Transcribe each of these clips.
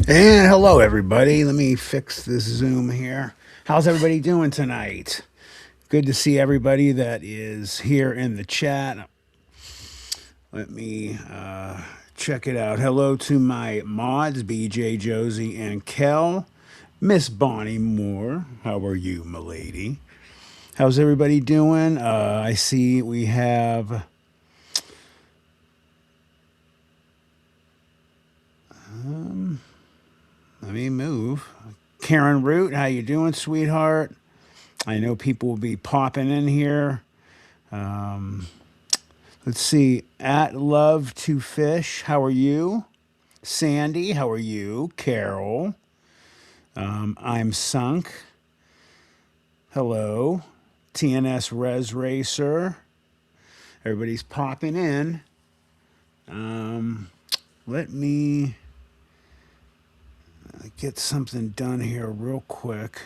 And hello, everybody. Let me fix this Zoom here. How's everybody doing tonight? Good to see everybody that is here in the chat. Let me check it out. Hello to my mods, BJ, Josie, and Kel. Miss Bonnie Moore, how are you, milady? How's everybody doing? I see we have. Let me move. Karen Root, how you doing, sweetheart? I know people will be popping in here. Let's see. At Love to Fish, how are you? Sandy, how are you? Carol, I'm Sunk. Hello. TNS Res Racer. Everybody's popping in. Let me get something done here real quick.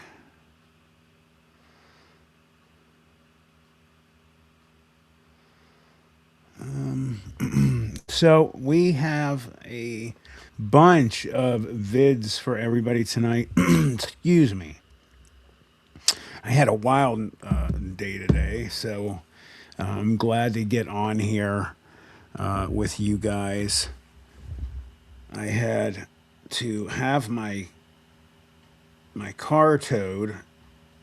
So we have a bunch of vids for everybody tonight. Excuse me. I had a wild day today, so I'm glad to get on here with you guys. I had to have my car towed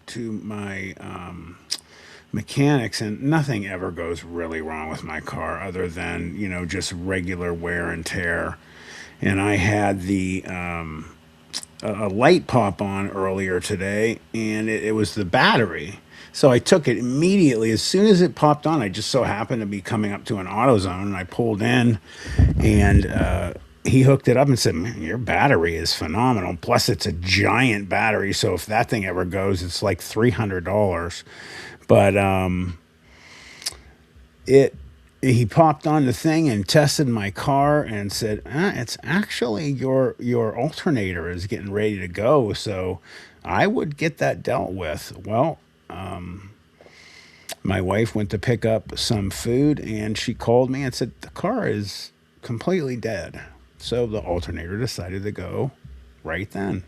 to my mechanics, and nothing ever goes really wrong with my car other than just regular wear and tear. And I had the a light pop on earlier today, and it was the battery. So I took it immediately. As soon as it popped on, I just so happened to be coming up to an auto zone, and I pulled in, and he hooked it up and said, "Man, your battery is phenomenal. Plus, it's a giant battery, so if that thing ever goes, it's like $300." But it he popped on the thing and tested my car and said, "It's actually your alternator is getting ready to go, so I would get that dealt with." Well, my wife went to pick up some food and she called me and said the car is completely dead. So the alternator decided to go right then.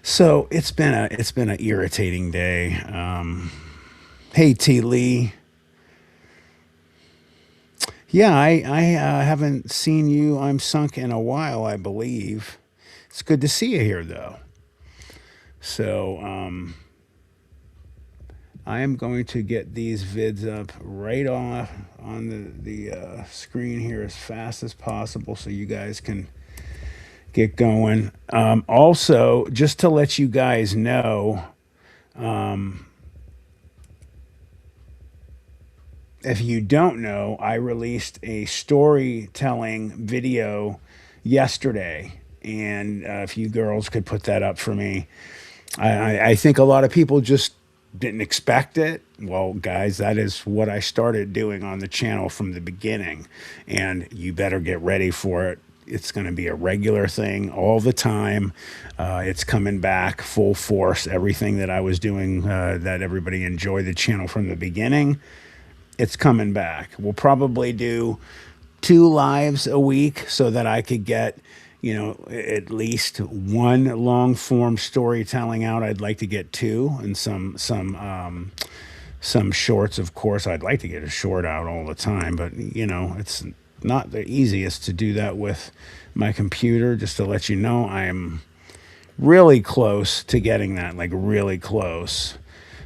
So it's been an irritating day. Hey T Lee, yeah, I haven't seen you. I'm Sunk in a while, I believe. It's good to see you here, though. So I am going to get these vids up right off on the screen here as fast as possible, so you guys can get going. Also, just to let you guys know, if you don't know, I released a storytelling video yesterday. And if you girls could put that up for me, I think a lot of people just didn't expect it. Well, guys, that is what I started doing on the channel from the beginning. And you better get ready for it. It's going to be a regular thing all the time. It's coming back full force. Everything that I was doing that everybody enjoyed the channel from the beginning, it's coming back. We'll probably do 2 lives a week so that I could get, at least one long form storytelling out. I'd like to get two, and some shorts, of course. I'd like to get a short out all the time, but it's not the easiest to do that with my computer. Just to let you know, I'm really close to getting that, like really close.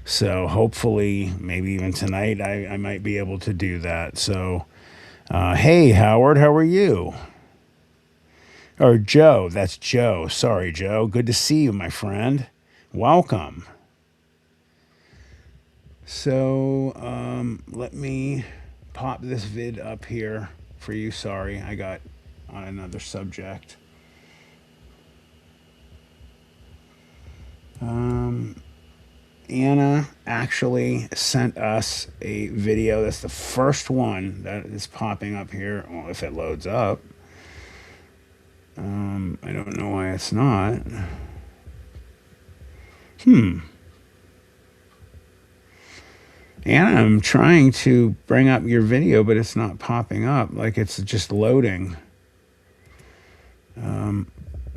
So hopefully, maybe even tonight, I might be able to do that. So, hey, Howard, how are you? Or Joe, that's Joe. Sorry, Joe. Good to see you, my friend. Welcome. So, let me pop this vid up here for you. Sorry, I got on another subject. Anna actually sent us a video. That's the first one that is popping up here. Well, if it loads up. I don't know why it's not. Anna, I'm trying to bring up your video, but it's not popping up. Like it's just loading.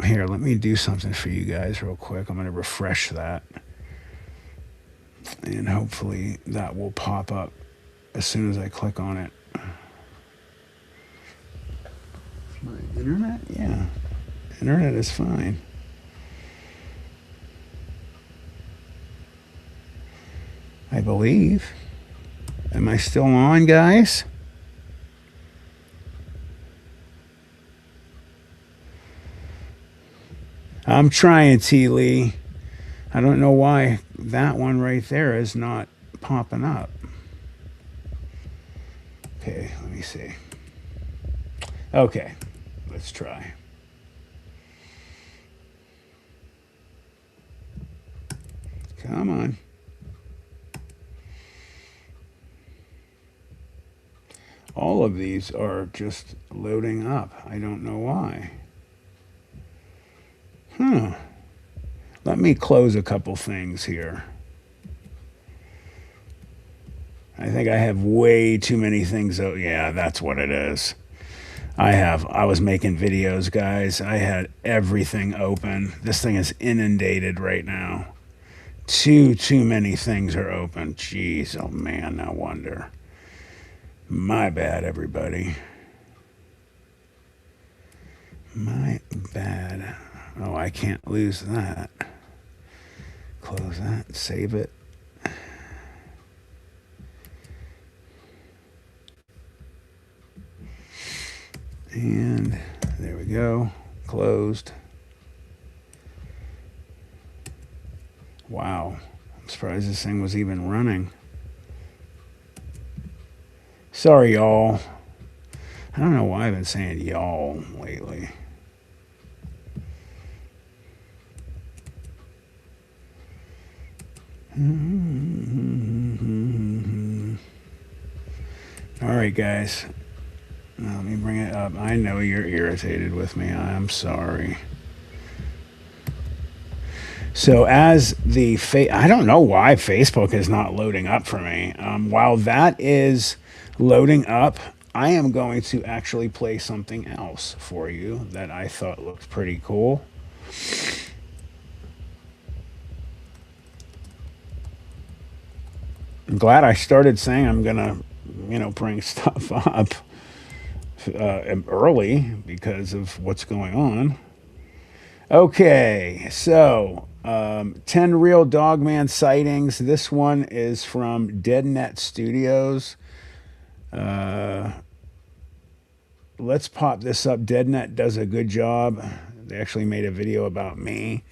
Here, let me do something for you guys real quick. I'm going to refresh that. And hopefully that will pop up as soon as I click on it. My internet? Yeah. Internet is fine. I believe. Am I still on, guys? I'm trying, T. Lee. I don't know why that one right there is not popping up. Okay, let me see. Okay, let's try. Come on. All of these are just loading up. I don't know why. Let me close a couple things here. I think I have way too many things. Oh, yeah, that's what it is. I was making videos, guys. I had everything open. This thing is inundated right now. Too many things are open. Jeez, oh man, no wonder. My bad, everybody. My bad. Oh, I can't lose that. Close that, save it. And there we go. Closed. Wow. I'm surprised this thing was even running. Sorry, y'all. I don't know why I've been saying y'all lately. All right, guys. Now, let me bring it up. I know you're irritated with me. I'm sorry. So as the I don't know why Facebook is not loading up for me. While that is loading up, I am going to actually play something else for you that I thought looked pretty cool. I'm glad I started saying I'm gonna, bring stuff up early because of what's going on. Okay, so 10 real Dogman sightings. This one is from DeadNet Studios. Let's pop this up. DeadNet does a good job. They actually made a video about me.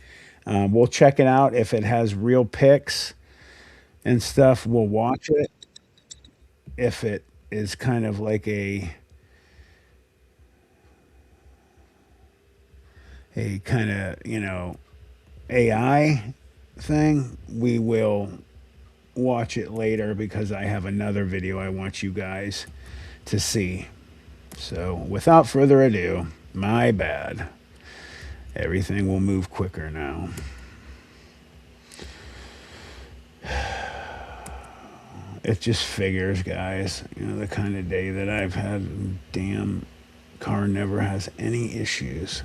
We'll check it out. If it has real pics and stuff, we'll watch it. If it is kind of like a kind of, AI thing, we will watch it later because I have another video I want you guys to see. So without further ado, my bad. Everything will move quicker now. It just figures, guys. The kind of day that I've had, damn car never has any issues.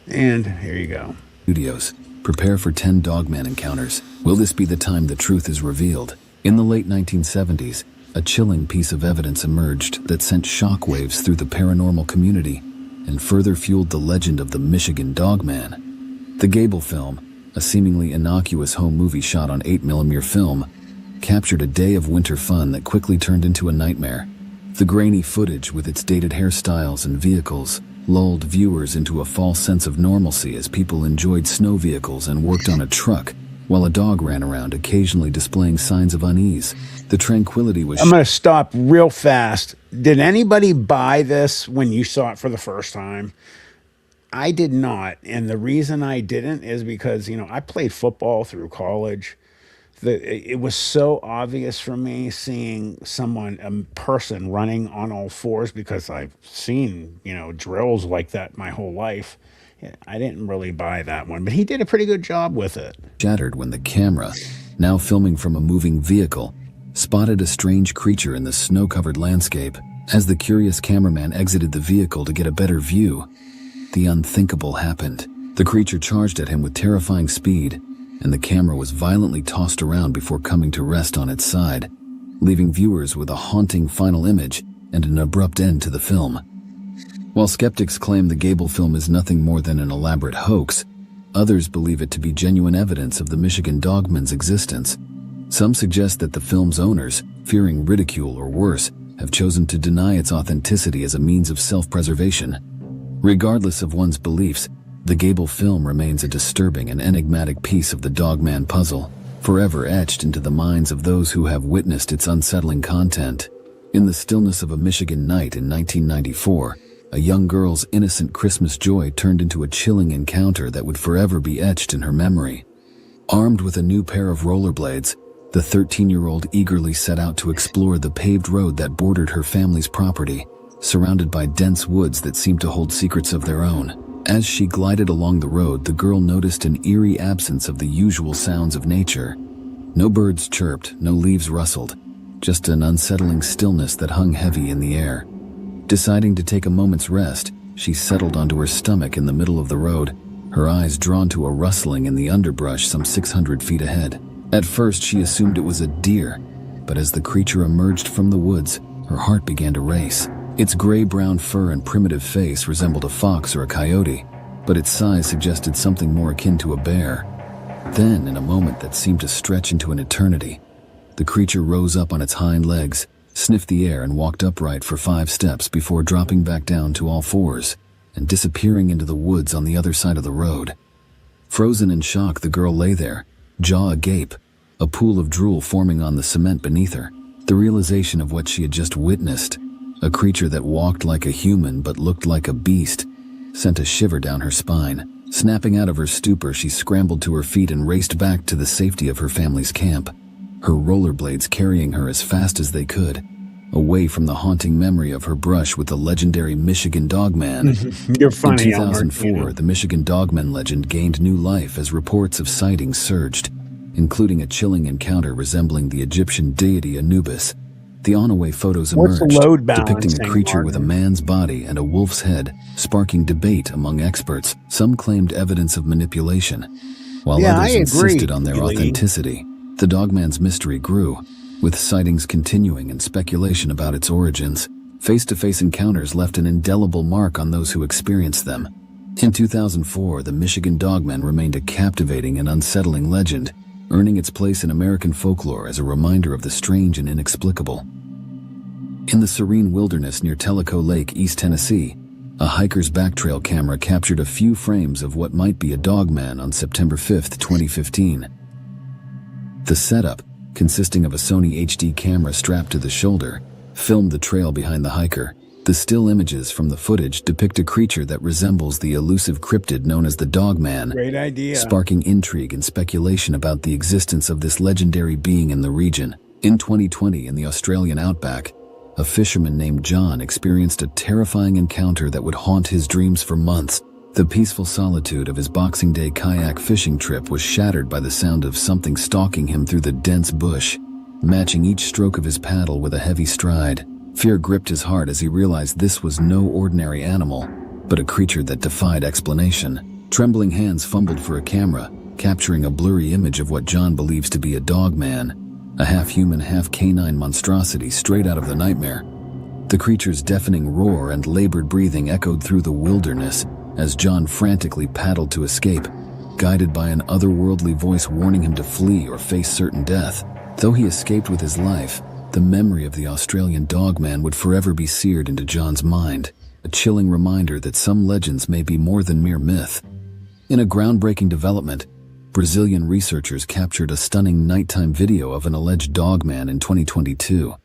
And here you go. Studios. Prepare for 10 Dogman encounters. Will this be the time the truth is revealed? In the late 1970s, a chilling piece of evidence emerged that sent shockwaves through the paranormal community and further fueled the legend of the Michigan Dogman. The Gable film, a seemingly innocuous home movie shot on 8mm film, captured a day of winter fun that quickly turned into a nightmare. The grainy footage, with its dated hairstyles and vehicles, lulled viewers into a false sense of normalcy as people enjoyed snow vehicles and worked on a truck, while a dog ran around occasionally displaying signs of unease. The tranquility was... I'm going to stop real fast. Did anybody buy this when you saw it for the first time? I did not. And the reason I didn't is because, I played football through college. It was so obvious for me seeing someone, a person running on all fours, because I've seen, drills like that my whole life. I didn't really buy that one, but he did a pretty good job with it. Shattered when the camera, now filming from a moving vehicle, spotted a strange creature in the snow-covered landscape. As the curious cameraman exited the vehicle to get a better view, the unthinkable happened. The creature charged at him with terrifying speed, and the camera was violently tossed around before coming to rest on its side, leaving viewers with a haunting final image and an abrupt end to the film. While skeptics claim the Gable film is nothing more than an elaborate hoax, others believe it to be genuine evidence of the Michigan Dogman's existence. Some suggest that the film's owners, fearing ridicule or worse, have chosen to deny its authenticity as a means of self-preservation. Regardless of one's beliefs, the Gable film remains a disturbing and enigmatic piece of the Dogman puzzle, forever etched into the minds of those who have witnessed its unsettling content. In the stillness of a Michigan night in 1994, a young girl's innocent Christmas joy turned into a chilling encounter that would forever be etched in her memory. Armed with a new pair of rollerblades, the 13-year-old eagerly set out to explore the paved road that bordered her family's property, surrounded by dense woods that seemed to hold secrets of their own. As she glided along the road, the girl noticed an eerie absence of the usual sounds of nature. No birds chirped, no leaves rustled, just an unsettling stillness that hung heavy in the air. Deciding to take a moment's rest, she settled onto her stomach in the middle of the road, her eyes drawn to a rustling in the underbrush some 600 feet ahead. At first, she assumed it was a deer, but as the creature emerged from the woods, her heart began to race. Its gray-brown fur and primitive face resembled a fox or a coyote, but its size suggested something more akin to a bear. Then, in a moment that seemed to stretch into an eternity, the creature rose up on its hind legs, sniffed the air and walked upright for 5 steps before dropping back down to all fours and disappearing into the woods on the other side of the road. Frozen in shock, the girl lay there, jaw agape, a pool of drool forming on the cement beneath her. The realization of what she had just witnessed, a creature that walked like a human but looked like a beast, sent a shiver down her spine. Snapping out of her stupor, she scrambled to her feet and raced back to the safety of her family's camp, her rollerblades carrying her as fast as they could, away from the haunting memory of her brush with the legendary Michigan Dogman. You're funny, In 2004, the Michigan Dogman legend gained new life as reports of sightings surged, including a chilling encounter resembling the Egyptian deity Anubis. The on-away photos emerged, depicting a creature with a man's body and a wolf's head, sparking debate among experts. Some claimed evidence of manipulation, while others insisted on their authenticity. The Dogman's mystery grew, with sightings continuing and speculation about its origins. Face-to-face encounters left an indelible mark on those who experienced them. In 2004, the Michigan Dogman remained a captivating and unsettling legend, earning its place in American folklore as a reminder of the strange and inexplicable. In the serene wilderness near Tellico Lake, East Tennessee, a hiker's backtrail camera captured a few frames of what might be a dogman on September 5, 2015. The setup, consisting of a Sony HD camera strapped to the shoulder, filmed the trail behind the hiker. The still images from the footage depict a creature that resembles the elusive cryptid known as the Dogman, Great idea. sparking intrigue and speculation about the existence of this legendary being in the region. In 2020, in the Australian outback, a fisherman named John experienced a terrifying encounter that would haunt his dreams for months. The peaceful solitude of his Boxing Day kayak fishing trip was shattered by the sound of something stalking him through the dense bush, matching each stroke of his paddle with a heavy stride. Fear gripped his heart as he realized this was no ordinary animal, but a creature that defied explanation. Trembling hands fumbled for a camera, capturing a blurry image of what John believes to be a dogman, a half-human, half-canine monstrosity straight out of the nightmare. The creature's deafening roar and labored breathing echoed through the wilderness as John frantically paddled to escape, guided by an otherworldly voice warning him to flee or face certain death. Though he escaped with his life, the memory of the Australian Dogman would forever be seared into John's mind, a chilling reminder that some legends may be more than mere myth. In a groundbreaking development, Brazilian researchers captured a stunning nighttime video of an alleged dogman in 2022.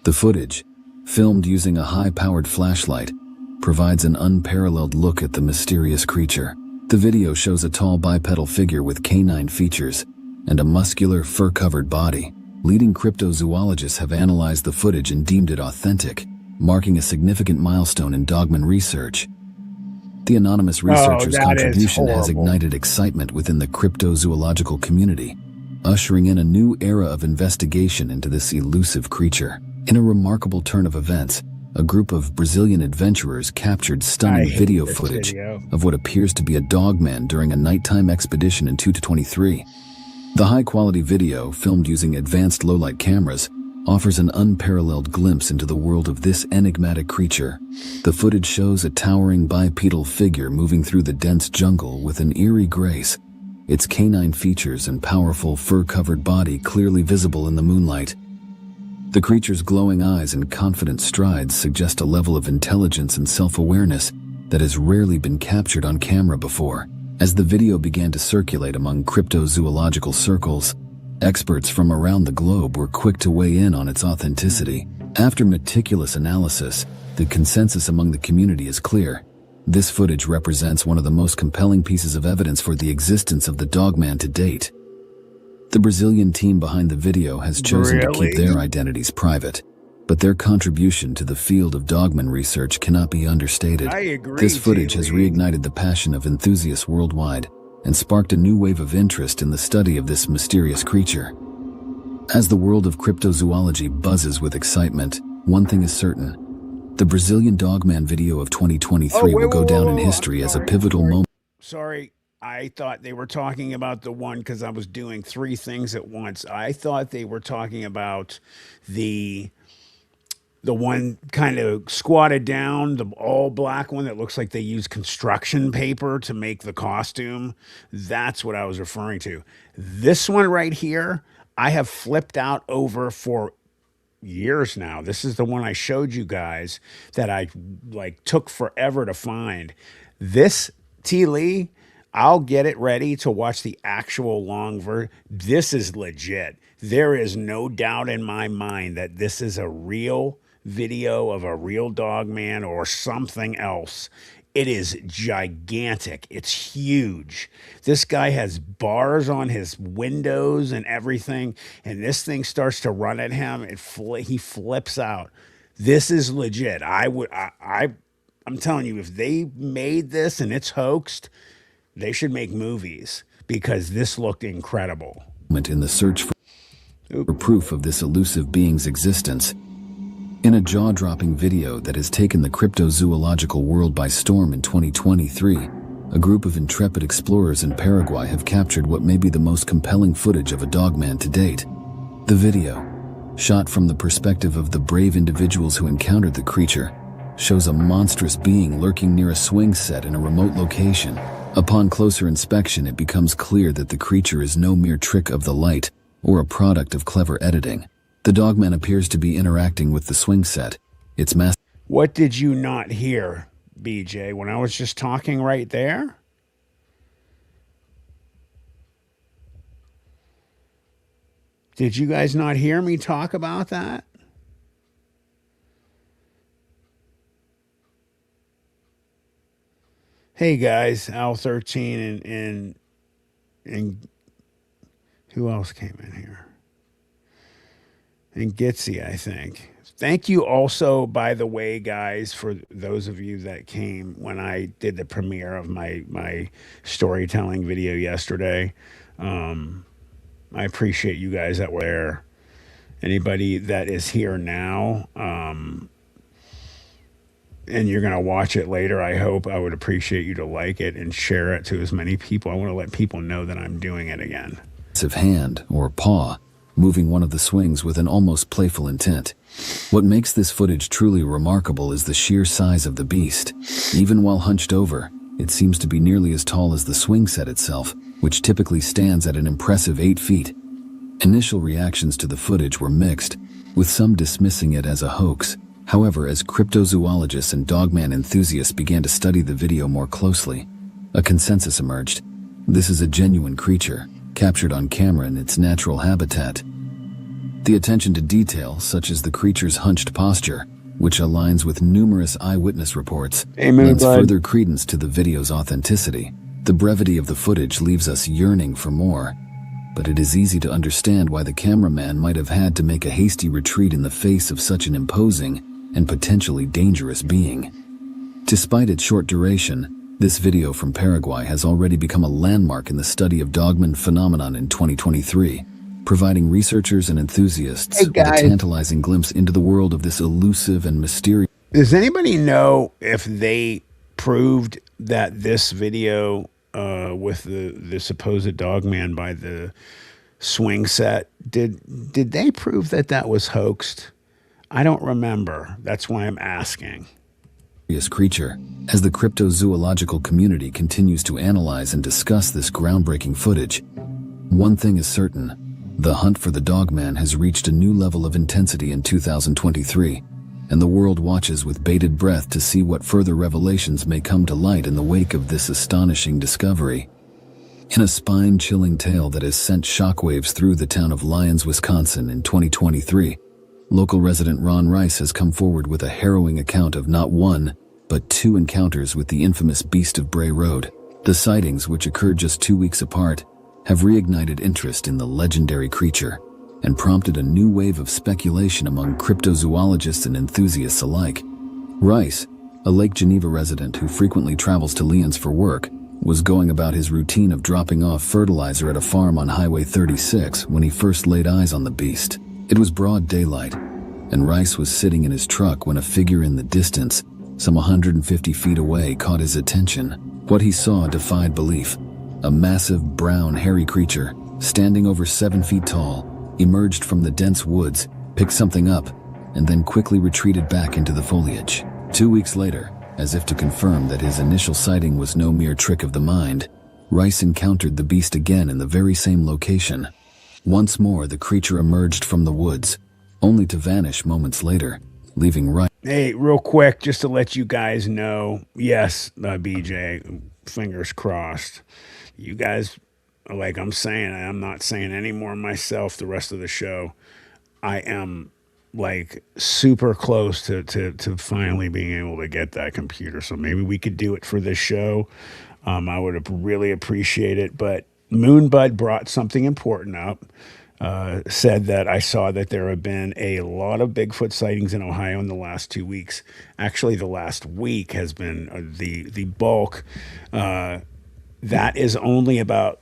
The footage, filmed using a high-powered flashlight, provides an unparalleled look at the mysterious creature. The video shows a tall bipedal figure with canine features and a muscular, fur-covered body. Leading cryptozoologists have analyzed the footage and deemed it authentic, marking a significant milestone in dogman research. The anonymous researcher's contribution has ignited excitement within the cryptozoological community, ushering in a new era of investigation into this elusive creature. In a remarkable turn of events, a group of Brazilian adventurers captured stunning video footage of what appears to be a dogman during a nighttime expedition in 2023. The high-quality video, filmed using advanced low-light cameras, offers an unparalleled glimpse into the world of this enigmatic creature. The footage shows a towering bipedal figure moving through the dense jungle with an eerie grace, its canine features and powerful fur-covered body clearly visible in the moonlight. The creature's glowing eyes and confident strides suggest a level of intelligence and self-awareness that has rarely been captured on camera before. As the video began to circulate among cryptozoological circles, experts from around the globe were quick to weigh in on its authenticity. After meticulous analysis, the consensus among the community is clear. This footage represents one of the most compelling pieces of evidence for the existence of the dogman to date. The Brazilian team behind the video has chosen to keep their identities private, but their contribution to the field of dogman research cannot be understated. I agree. This footage has reignited the passion of enthusiasts worldwide and sparked a new wave of interest in the study of this mysterious creature. As the world of cryptozoology buzzes with excitement, one thing is certain: the Brazilian dogman video of 2023 will go down in history as a pivotal moment. Sorry, I thought they were talking about the one because I was doing three things at once. I thought they were talking about the one kind of squatted down, the all black one that looks like they use construction paper to make the costume. That's what I was referring to. This one right here, I have flipped out over for years now. This is the one I showed you guys that I like took forever to find. This T. Lee, I'll get it ready to watch the actual long version. This is legit. There is no doubt in my mind that this is a real video of a real dog man or something else. It is gigantic. It's huge. This guy has bars on his windows and everything, and this thing starts to run at him. He flips out. This is legit. I'm telling you, if they made this and it's hoaxed, they should make movies because this looked incredible. In the search for proof of this elusive being's existence. In a jaw-dropping video that has taken the cryptozoological world by storm in 2023, a group of intrepid explorers in Paraguay have captured what may be the most compelling footage of a dogman to date. The video, shot from the perspective of the brave individuals who encountered the creature, shows a monstrous being lurking near a swing set in a remote location. Upon closer inspection, it becomes clear that the creature is no mere trick of the light or a product of clever editing. The dogman appears to be interacting with the swing set. Its mass. What did you not hear, BJ, when I was just talking right there? Did you guys not hear me talk about that? Hey guys, Al13 and who else came in here? And Gitsy, I think. Thank you also, by the way, guys, for those of you that came when I did the premiere of my storytelling video yesterday. I appreciate you guys that were there. Anybody that is here now, and you're going to watch it later, I would appreciate you to like it and share it to as many people. I want to let people know that I'm doing it again. Hand or paw, moving one of the swings with an almost playful intent. What makes this footage truly remarkable is the sheer size of the beast. Even while hunched over, it seems to be nearly as tall as the swing set itself, which typically stands at an impressive 8 feet. Initial reactions to the footage were mixed, with some dismissing it as a hoax. However, as cryptozoologists and dogman enthusiasts began to study the video more closely, a consensus emerged. This is a genuine creature, captured on camera in its natural habitat. The attention to detail, such as the creature's hunched posture, which aligns with numerous eyewitness reports, lends further credence to the video's authenticity. The brevity of the footage leaves us yearning for more, but it is easy to understand why the cameraman might have had to make a hasty retreat in the face of such an imposing and potentially dangerous being. Despite its short duration, this video from Paraguay has already become a landmark in the study of dogman phenomenon in 2023. providing researchers and Hey enthusiasts with a guys, tantalizing glimpse into the world of this elusive and mysterious does anybody know if they proved that this video with the supposed dog man by the swing set did they prove that that was hoaxed? I don't remember. That's why I'm asking. creature. As the cryptozoological community continues to analyze and discuss this groundbreaking footage, one thing is certain: the hunt for the dogman has reached a new level of intensity in 2023, and the world watches with bated breath to see what further revelations may come to light in the wake of this astonishing discovery. In a spine-chilling tale that has sent shockwaves through the town of Lyons, Wisconsin in 2023, local resident Ron Rice has come forward with a harrowing account of not one, but two encounters with the infamous Beast of Bray Road. The sightings, which occurred just 2 weeks apart, have reignited interest in the legendary creature and prompted a new wave of speculation among cryptozoologists and enthusiasts alike. Rice, a Lake Geneva resident who frequently travels to Lyons for work, was going about his routine of dropping off fertilizer at a farm on Highway 36 when he first laid eyes on the beast. It was broad daylight, and Rice was sitting in his truck when a figure in the distance, some 150 feet away, caught his attention. What he saw defied belief. A massive, brown, hairy creature, standing over 7 feet tall, emerged from the dense woods, picked something up, and then quickly retreated back into the foliage. 2 weeks later, as if to confirm that his initial sighting was no mere trick of the mind, Rice encountered the beast again in the very same location. Once more, the creature emerged from the woods, only to vanish moments later, leaving Rice. Hey, real quick, just to let you guys know, yes, BJ, fingers crossed. You guys, like I'm not saying any more myself the rest of the show. I am like super close to finally being able to get that computer. So maybe we could do it for this show. I would have really appreciate it. But Moonbud brought something important up. Said that I saw that there have been a lot of Bigfoot sightings in Ohio in the last 2 weeks. Actually, the last week has been the bulk. That is only about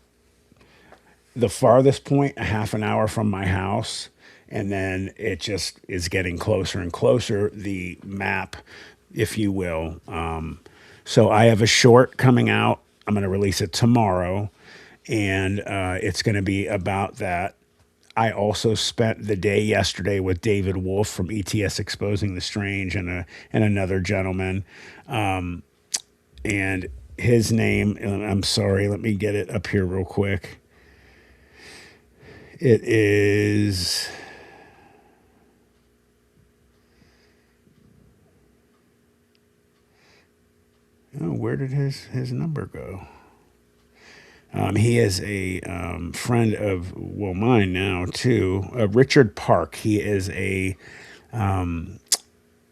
the farthest point, a half an hour from my house. And then it just is getting closer and closer, the map, if you will. So I have a short coming out. I'm going to release it tomorrow. And it's going to be about that. I also spent the day yesterday with David Wolf from ETS Exposing the Strange and another gentleman. And his name, I'm sorry, let me get it up here real quick. It is. Oh, where did his number go? He is a friend of, well, mine now too, Richard Park. He is a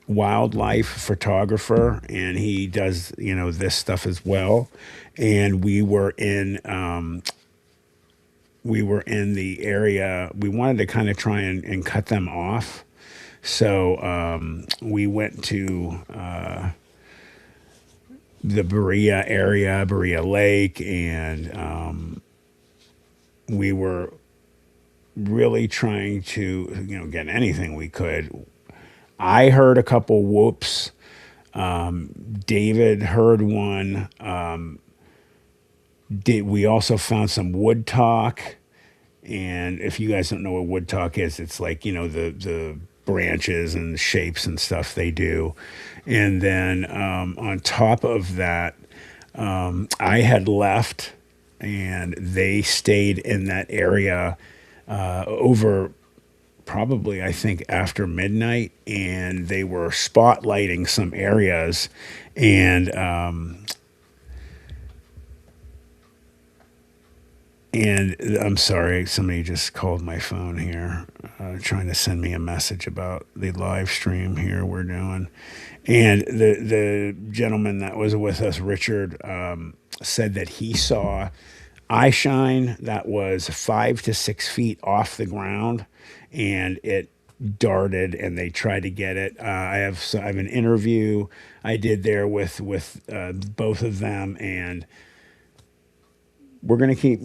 wildlife photographer, and he does this stuff as well. And we were in the area. We wanted to kind of try and cut them off. So we went to the Berea area, Berea Lake, and we were really trying to, get anything we could. I heard a couple whoops. David heard one. We also found some wood talk. And if you guys don't know what wood talk is, it's like, the branches and shapes and stuff they do. And then on top of that, I had left and they stayed in that area over probably, I think, after midnight, and they were spotlighting some areas. And I'm sorry, somebody just called my phone here, trying to send me a message about the live stream here we're doing. And the gentleman that was with us, Richard, said that he saw eye shine that was 5 to 6 feet off the ground, and it darted, and they tried to get it. I have an interview I did there with both of them, and we're going to keep,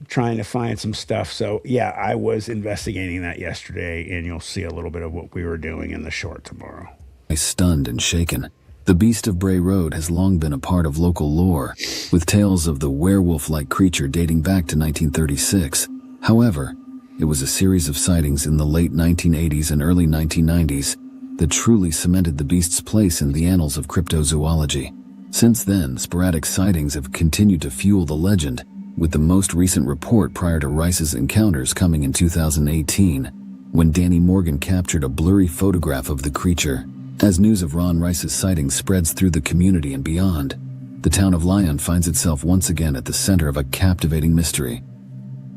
trying to find some stuff. So, yeah, I was investigating that yesterday, and you'll see a little bit of what we were doing in the short tomorrow. Stunned and shaken. The Beast of Bray Road has long been a part of local lore, with tales of the werewolf-like creature dating back to 1936. However, it was a series of sightings in the late 1980s and early 1990s that truly cemented the beast's place in the annals of cryptozoology. Since then, sporadic sightings have continued to fuel the legend, with the most recent report prior to Rice's encounters coming in 2018, when Danny Morgan captured a blurry photograph of the creature. As news of Ron Rice's sighting spreads through the community and beyond, the town of Lyon finds itself once again at the center of a captivating mystery.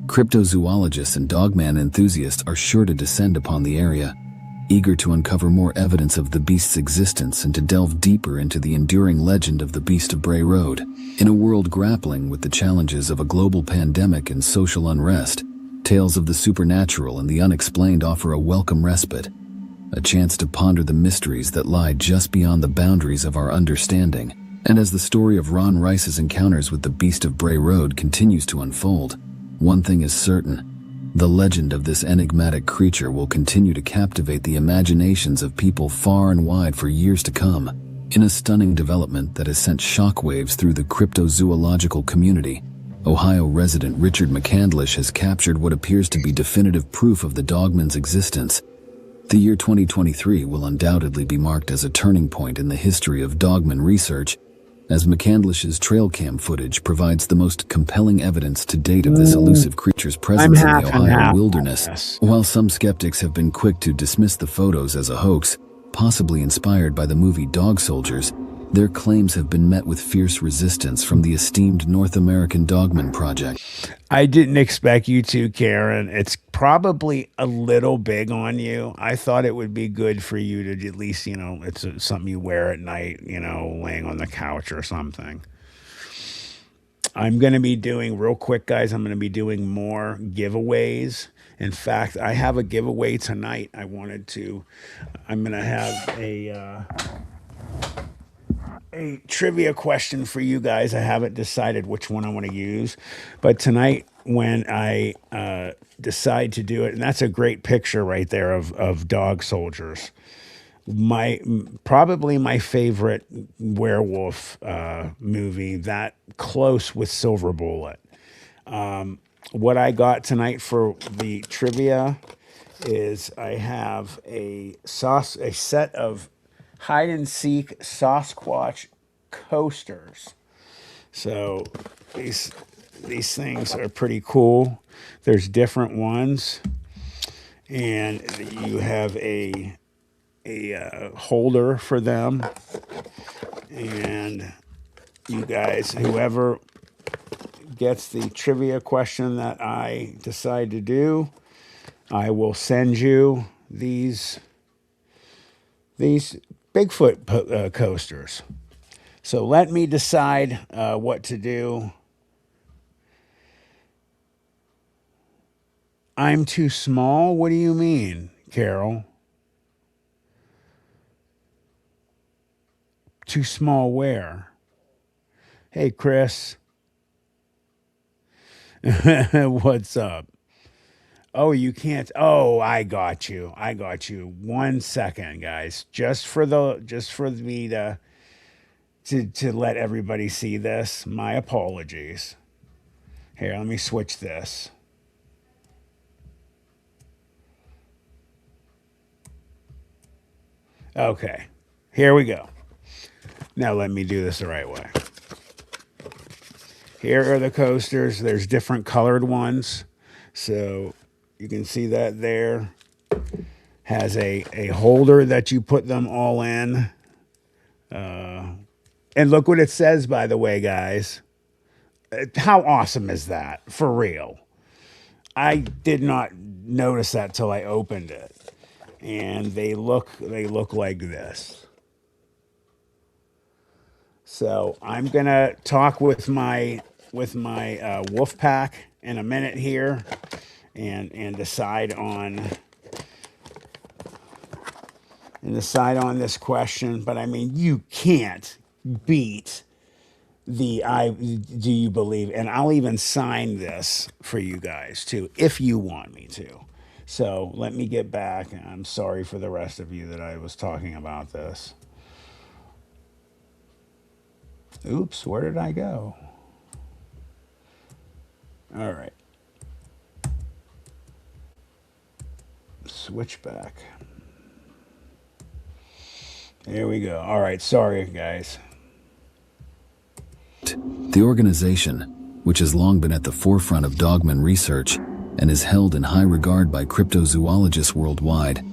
Cryptozoologists and dogman enthusiasts are sure to descend upon the area, eager to uncover more evidence of the beast's existence and to delve deeper into the enduring legend of the Beast of Bray Road. In a world grappling with the challenges of a global pandemic and social unrest, tales of the supernatural and the unexplained offer a welcome respite, a chance to ponder the mysteries that lie just beyond the boundaries of our understanding. And as the story of Ron Rice's encounters with the Beast of Bray Road continues to unfold, one thing is certain: the legend of this enigmatic creature will continue to captivate the imaginations of people far and wide for years to come. In a stunning development that has sent shockwaves through the cryptozoological community, Ohio resident Richard McCandlish has captured what appears to be definitive proof of the dogman's existence. The year 2023 will undoubtedly be marked as a turning point in the history of dogman research, as McCandlish's trail cam footage provides the most compelling evidence to date of this elusive creature's I'm presence in half the and Ohio half on wilderness. this. While some skeptics have been quick to dismiss the photos as a hoax, possibly inspired by the movie Dog Soldiers, their claims have been met with fierce resistance from the esteemed North American Dogman Project. I didn't expect you to, Karen. It's probably a little big on you. I thought it would be good for you to at least, it's something you wear at night, laying on the couch or something. I'm going to be doing, real quick, guys, I'm going to be doing more giveaways. In fact, I have a giveaway tonight. I'm going to have a trivia question for you guys. I haven't decided which one I want to use, but tonight when I decide to do it, and that's a great picture right there of dog soldiers. Probably my favorite werewolf movie, that close with Silver Bullet. What I got tonight for the trivia is I have a set of hide and seek Sasquatch coasters. So these things are pretty cool. There's different ones, and you have a holder for them. And you guys, whoever gets the trivia question that I decide to do, I will send you these Bigfoot coasters. So let me decide what to do. I'm too small? What do you mean, Carol? Too small where? Hey, Chris. What's up? Oh, you can't. Oh, I got you. I got you. 1 second, guys. Just for me to let everybody see this. My apologies. Here, let me switch this. Okay. Here we go. Now let me do this the right way. Here are the coasters. There's different colored ones. So you can see that there. Has a holder that you put them all in. And look what it says, by the way, guys. How awesome is that? For real. I did not notice that till I opened it. And they look like this. So I'm gonna talk with my wolf pack in a minute here, and decide on this question. But I mean, you can't beat do you believe? And I'll even sign this for you guys too, if you want me to. So let me get back. I'm sorry for the rest of you that I was talking about this. Oops, where did I go? All right. Switch back. There we go. All right, sorry guys. The organization, which has long been at the forefront of dogman research and is held in high regard by cryptozoologists worldwide,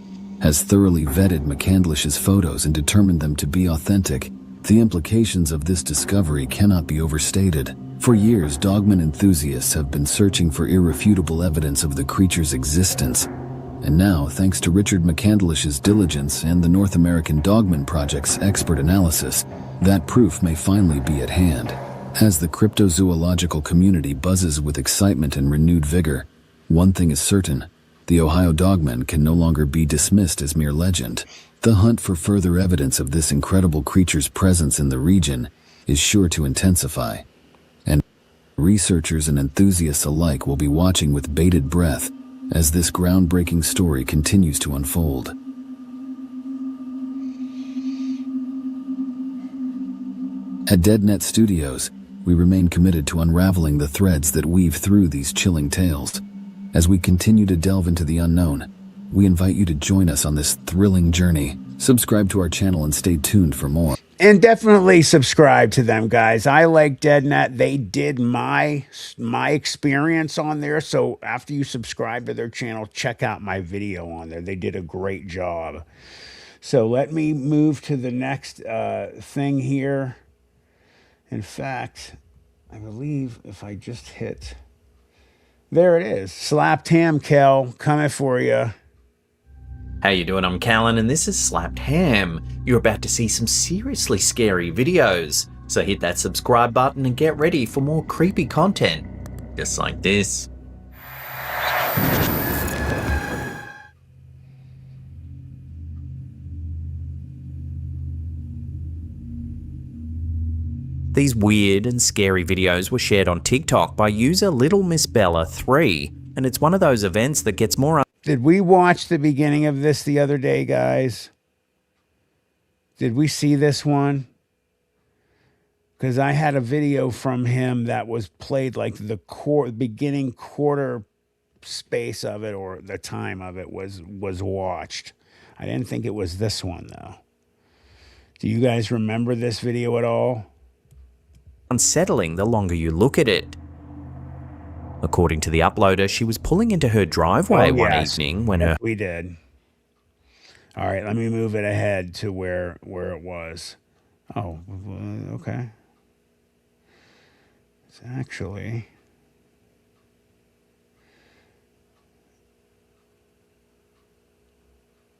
has thoroughly vetted McCandlish's photos and determined them to be authentic. The implications of this discovery cannot be overstated. For years, dogman enthusiasts have been searching for irrefutable evidence of the creature's existence. And now, thanks to Richard McCandlish's diligence and the North American Dogman Project's expert analysis, that proof may finally be at hand. As the cryptozoological community buzzes with excitement and renewed vigor, one thing is certain: the Ohio dogman can no longer be dismissed as mere legend. The hunt for further evidence of this incredible creature's presence in the region is sure to intensify, and researchers and enthusiasts alike will be watching with bated breath as this groundbreaking story continues to unfold. At DeadNet Studios, we remain committed to unraveling the threads that weave through these chilling tales. As we continue to delve into the unknown, we invite you to join us on this thrilling journey. Subscribe to our channel and stay tuned for more. And definitely subscribe to them, guys. I like DeadNet. They did my experience on there. So after you subscribe to their channel, check out my video on there. They did a great job. So let me move to the next thing here. In fact, I believe if I just hit, there it is. Slapped Ham, Kel, coming for you. How you doing? I'm Callan and this is Slapped Ham. You're about to see some seriously scary videos, so hit that subscribe button and get ready for more creepy content, just like this. These weird and scary videos were shared on TikTok by user Little Miss Bella 3, and it's one of those events that gets more. Did we watch the beginning of this the other day, guys? Did we see this one? Because I had a video from him that was played like the beginning quarter space of it, or the time of it was watched. I didn't think it was this one though. Do you guys remember this video at all? Unsettling the longer you look at it. According to the uploader, she was pulling into her driveway one evening when her... We did. All right, let me move it ahead to where it was. Oh, okay. It's actually...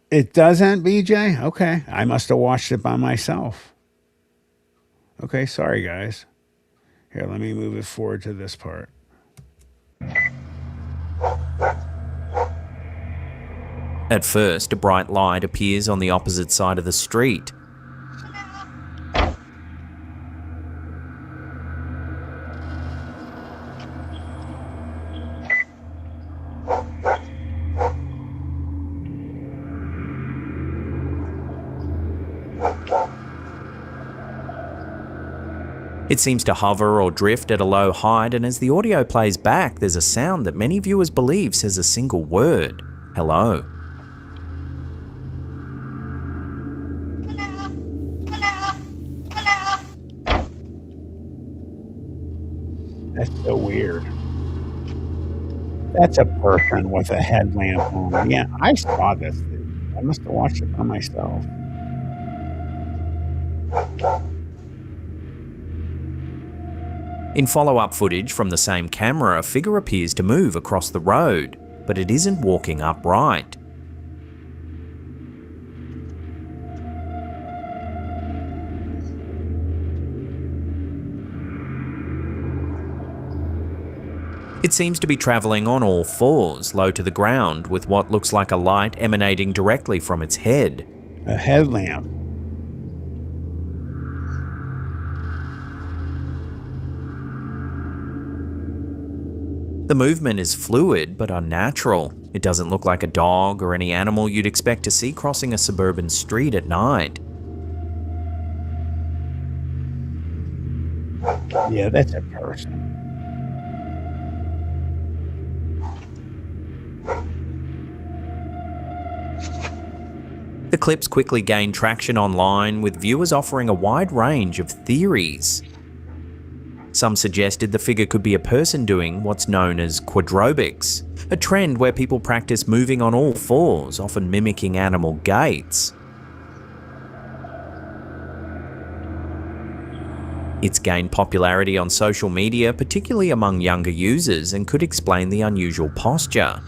It doesn't, BJ? Okay, I must have watched it by myself. Okay, sorry, guys. Here, let me move it forward to this part. At first, a bright light appears on the opposite side of the street. It seems to hover or drift at a low height, and as the audio plays back, there's a sound that many viewers believe says a single word: hello. That's so weird. That's a person with a headlamp on. Yeah, I saw this. I must have watched it by myself. In follow-up footage from the same camera, a figure appears to move across the road, but it isn't walking upright. It seems to be travelling on all fours, low to the ground, with what looks like a light emanating directly from its head. A headlamp. The movement is fluid but unnatural. It doesn't look like a dog or any animal you'd expect to see crossing a suburban street at night. Yeah, that's a person. The clips quickly gained traction online, with viewers offering a wide range of theories. Some suggested the figure could be a person doing what's known as quadrobics, a trend where people practice moving on all fours, often mimicking animal gaits. It's gained popularity on social media, particularly among younger users, and could explain the unusual posture.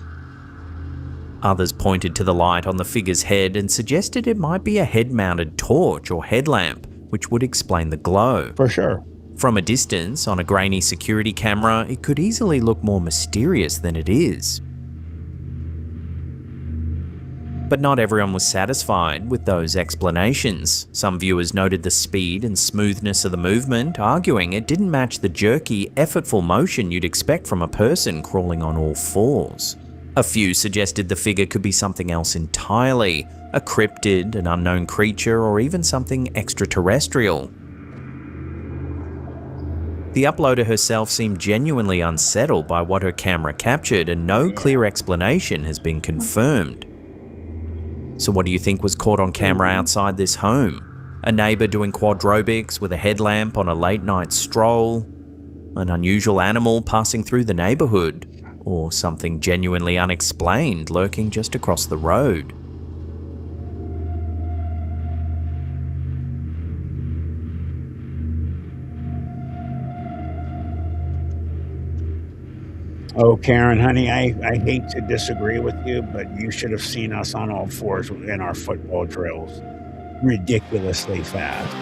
Others pointed to the light on the figure's head and suggested it might be a head-mounted torch or headlamp, which would explain the glow. For sure. From a distance, on a grainy security camera, it could easily look more mysterious than it is. But not everyone was satisfied with those explanations. Some viewers noted the speed and smoothness of the movement, arguing it didn't match the jerky, effortful motion you'd expect from a person crawling on all fours. A few suggested the figure could be something else entirely, a cryptid, an unknown creature, or even something extraterrestrial. The uploader herself seemed genuinely unsettled by what her camera captured, and no clear explanation has been confirmed. So what do you think was caught on camera outside this home? A neighbour doing quadrobics with a headlamp on a late night stroll? An unusual animal passing through the neighbourhood? Or something genuinely unexplained lurking just across the road? Oh, Karen, honey, I hate to disagree with you, but you should have seen us on all fours in our football drills. Ridiculously fast.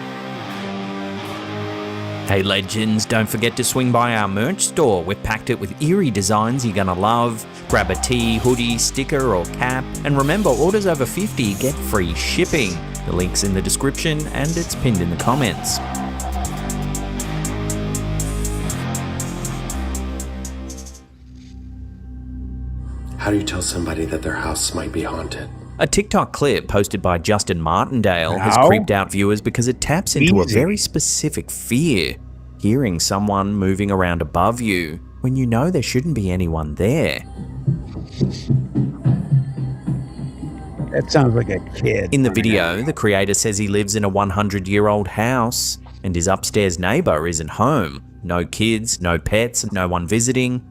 Hey legends, don't forget to swing by our merch store. We've packed it with eerie designs you're gonna love. Grab a tee, hoodie, sticker or cap. And remember, orders over 50 get free shipping. The link's in the description and it's pinned in the comments. How do you tell somebody that their house might be haunted? A TikTok clip posted by Justin Martindale has How? creeped out viewers because it taps into a Easy. very specific fear. Hearing someone moving around above you when you know there shouldn't be anyone there. That sounds like a kid. In the video, the creator says he lives in a 100-year-old house and his upstairs neighbour isn't home. No kids, no pets, no one visiting.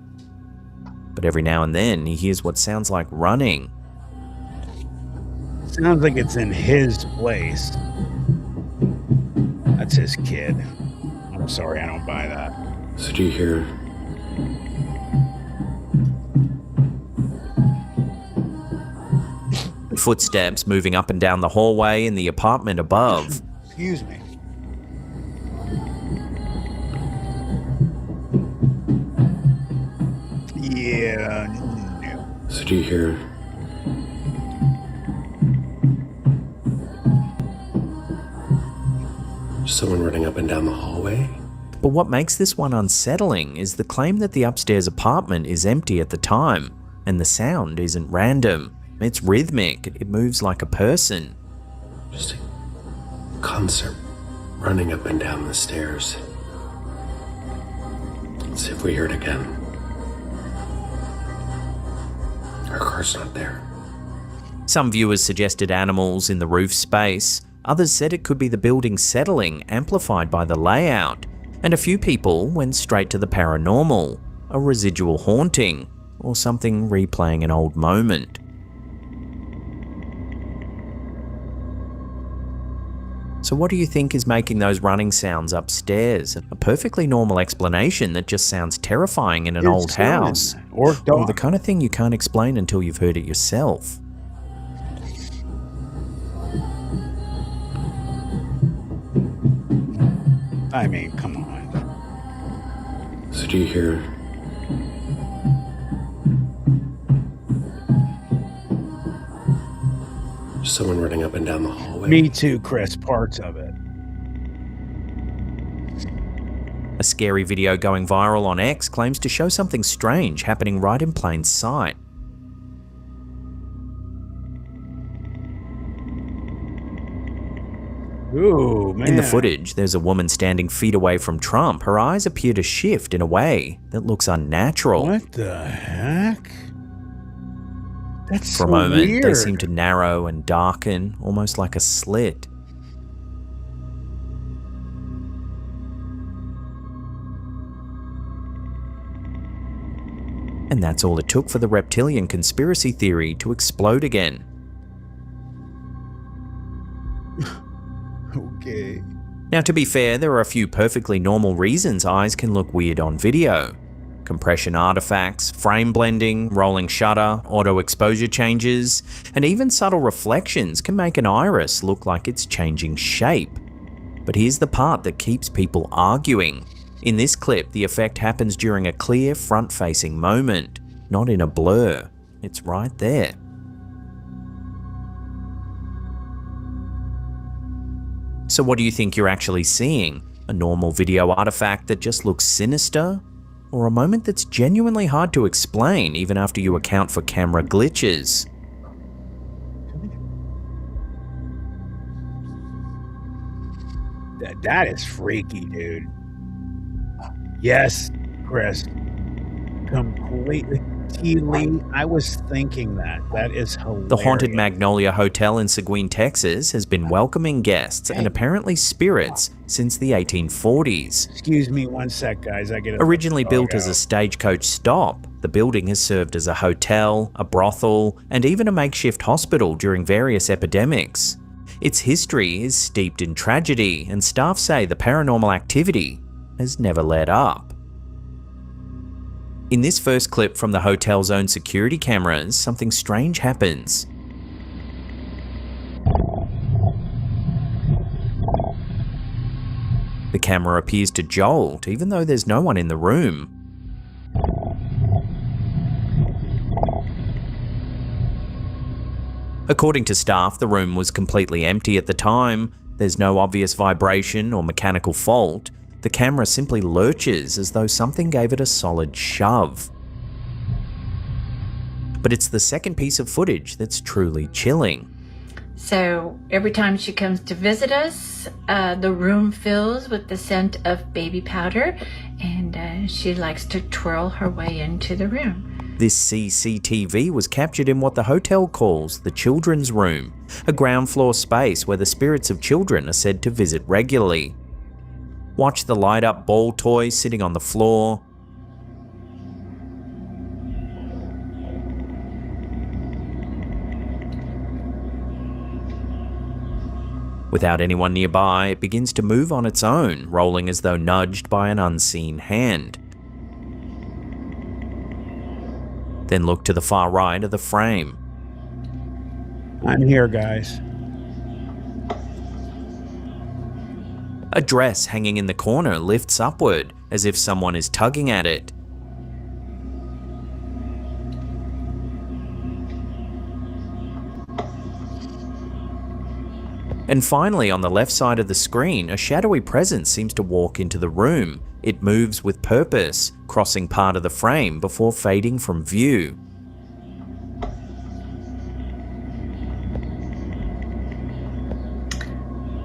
But every now and then he hears what sounds like running. Sounds like it's in his place. That's his kid. I'm sorry, I don't buy that. So do you hear Footsteps moving up and down the hallway in the apartment above. Excuse me. Yeah, no. So do you hear someone running up and down the hallway? But what makes this one unsettling is the claim that the upstairs apartment is empty at the time, and the sound isn't random. It's rhythmic, it moves like a person. Just a concert running up and down the stairs. Let's see if we hear it again. Our car's not there. Some viewers suggested animals in the roof space, others said it could be the building settling amplified by the layout, and a few people went straight to the paranormal, a residual haunting, or something replaying an old moment. So what do you think is making those running sounds upstairs? A perfectly normal explanation that just sounds terrifying in an old house. Or Or the dog. kind of thing you can't explain until you've heard it yourself. I mean, come on. So do you hear someone running up and down the hallway? Me too, Chris. Parts of it. A scary video going viral on X claims to show something strange happening right in plain sight. Ooh, man. In the footage, there's a woman standing feet away from Trump. Her eyes appear to shift in a way that looks unnatural. What the heck? That's For a so moment, weird. they seem to narrow and darken, almost like a slit. And that's all it took for the reptilian conspiracy theory to explode again. Okay. Now, to be fair, there are a few perfectly normal reasons eyes can look weird on video. Compression artifacts, frame blending, rolling shutter, auto exposure changes, and even subtle reflections can make an iris look like it's changing shape. But here's the part that keeps people arguing. In this clip, the effect happens during a clear front-facing moment, not in a blur. It's right there. So what do you think you're actually seeing? A normal video artifact that just looks sinister? Or a moment that's genuinely hard to explain even after you account for camera glitches? That is freaky, dude. Yes, Chris. Completely. T. Lee, I was thinking that. That is hilarious. The haunted Magnolia Hotel in Seguin, Texas has been welcoming guests and apparently spirits since the 1840s. Excuse me one sec, guys. I get it. Originally built as a stagecoach stop, the building has served as a hotel, a brothel, and even a makeshift hospital during various epidemics. Its history is steeped in tragedy, and staff say the paranormal activity has never let up. In this first clip from the hotel's own security cameras, something strange happens. The camera appears to jolt, even though there's no one in the room. According to staff, the room was completely empty at the time. There's no obvious vibration or mechanical fault. The camera simply lurches as though something gave it a solid shove. But it's the second piece of footage that's truly chilling. So every time she comes to visit us, the room fills with the scent of baby powder, and she likes to twirl her way into the room. This CCTV was captured in what the hotel calls the children's room, a ground floor space where the spirits of children are said to visit regularly. Watch the light-up ball toy sitting on the floor. Without anyone nearby, it begins to move on its own, rolling as though nudged by an unseen hand. Then look to the far right of the frame. I'm here, guys. A dress hanging in the corner lifts upward, as if someone is tugging at it. And finally, on the left side of the screen, a shadowy presence seems to walk into the room. It moves with purpose, crossing part of the frame before fading from view.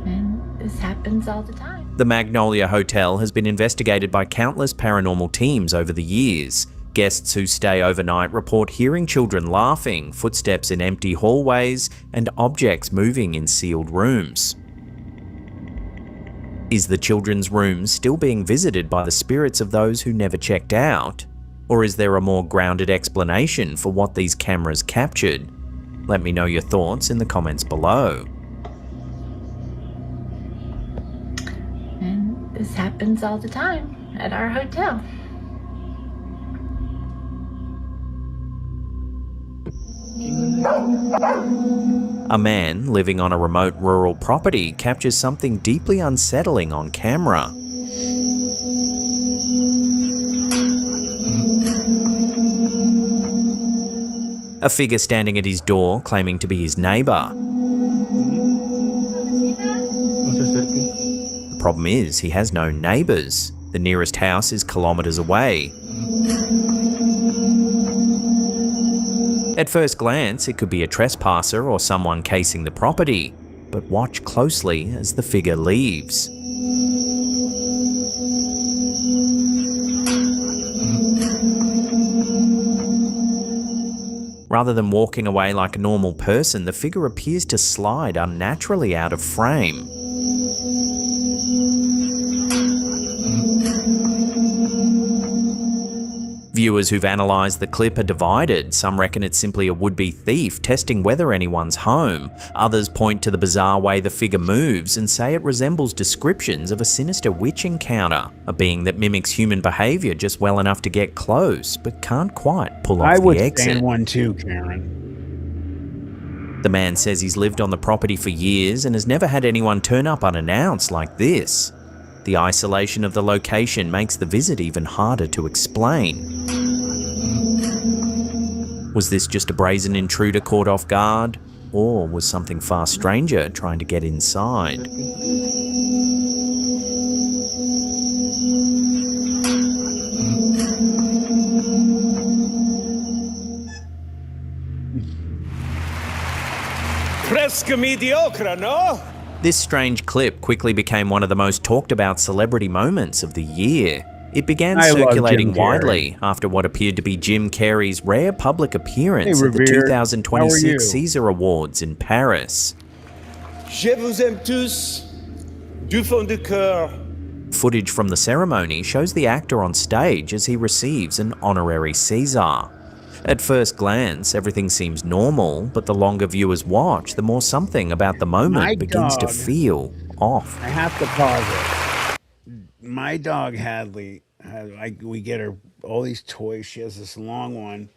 And this happens all the time. The Magnolia Hotel has been investigated by countless paranormal teams over the years. Guests who stay overnight report hearing children laughing, footsteps in empty hallways, and objects moving in sealed rooms. Is the children's room still being visited by the spirits of those who never checked out? Or is there a more grounded explanation for what these cameras captured? Let me know your thoughts in the comments below. And this happens all the time at our hotel. A man living on a remote rural property captures something deeply unsettling on camera. A figure standing at his door claiming to be his neighbour. The problem is he has no neighbours. The nearest house is kilometres away. At first glance, it could be a trespasser or someone casing the property, but watch closely as the figure leaves. Rather than walking away like a normal person, the figure appears to slide unnaturally out of frame. Viewers who've analysed the clip are divided. Some reckon it's simply a would-be thief testing whether anyone's home. Others point to the bizarre way the figure moves and say it resembles descriptions of a sinister witch encounter, a being that mimics human behaviour just well enough to get close, but can't quite pull off the exit. I would stand one too, Karen. The man says he's lived on the property for years and has never had anyone turn up unannounced like this. The isolation of the location makes the visit even harder to explain. Was this just a brazen intruder caught off guard? Or was something far stranger trying to get inside? Presque mediocre, no? This strange clip quickly became one of the most talked about celebrity moments of the year. It began circulating widely after what appeared to be Jim Carrey's rare public appearance at the 2026 Caesar Awards in Paris. Je vous aime tous, du fond du cœur. Footage from the ceremony shows the actor on stage as he receives an honorary Caesar. At first glance, everything seems normal, but the longer viewers watch, the more something about the moment begins to feel off. I have to pause it. My dog Hadley, we get her all these toys. She has this long one.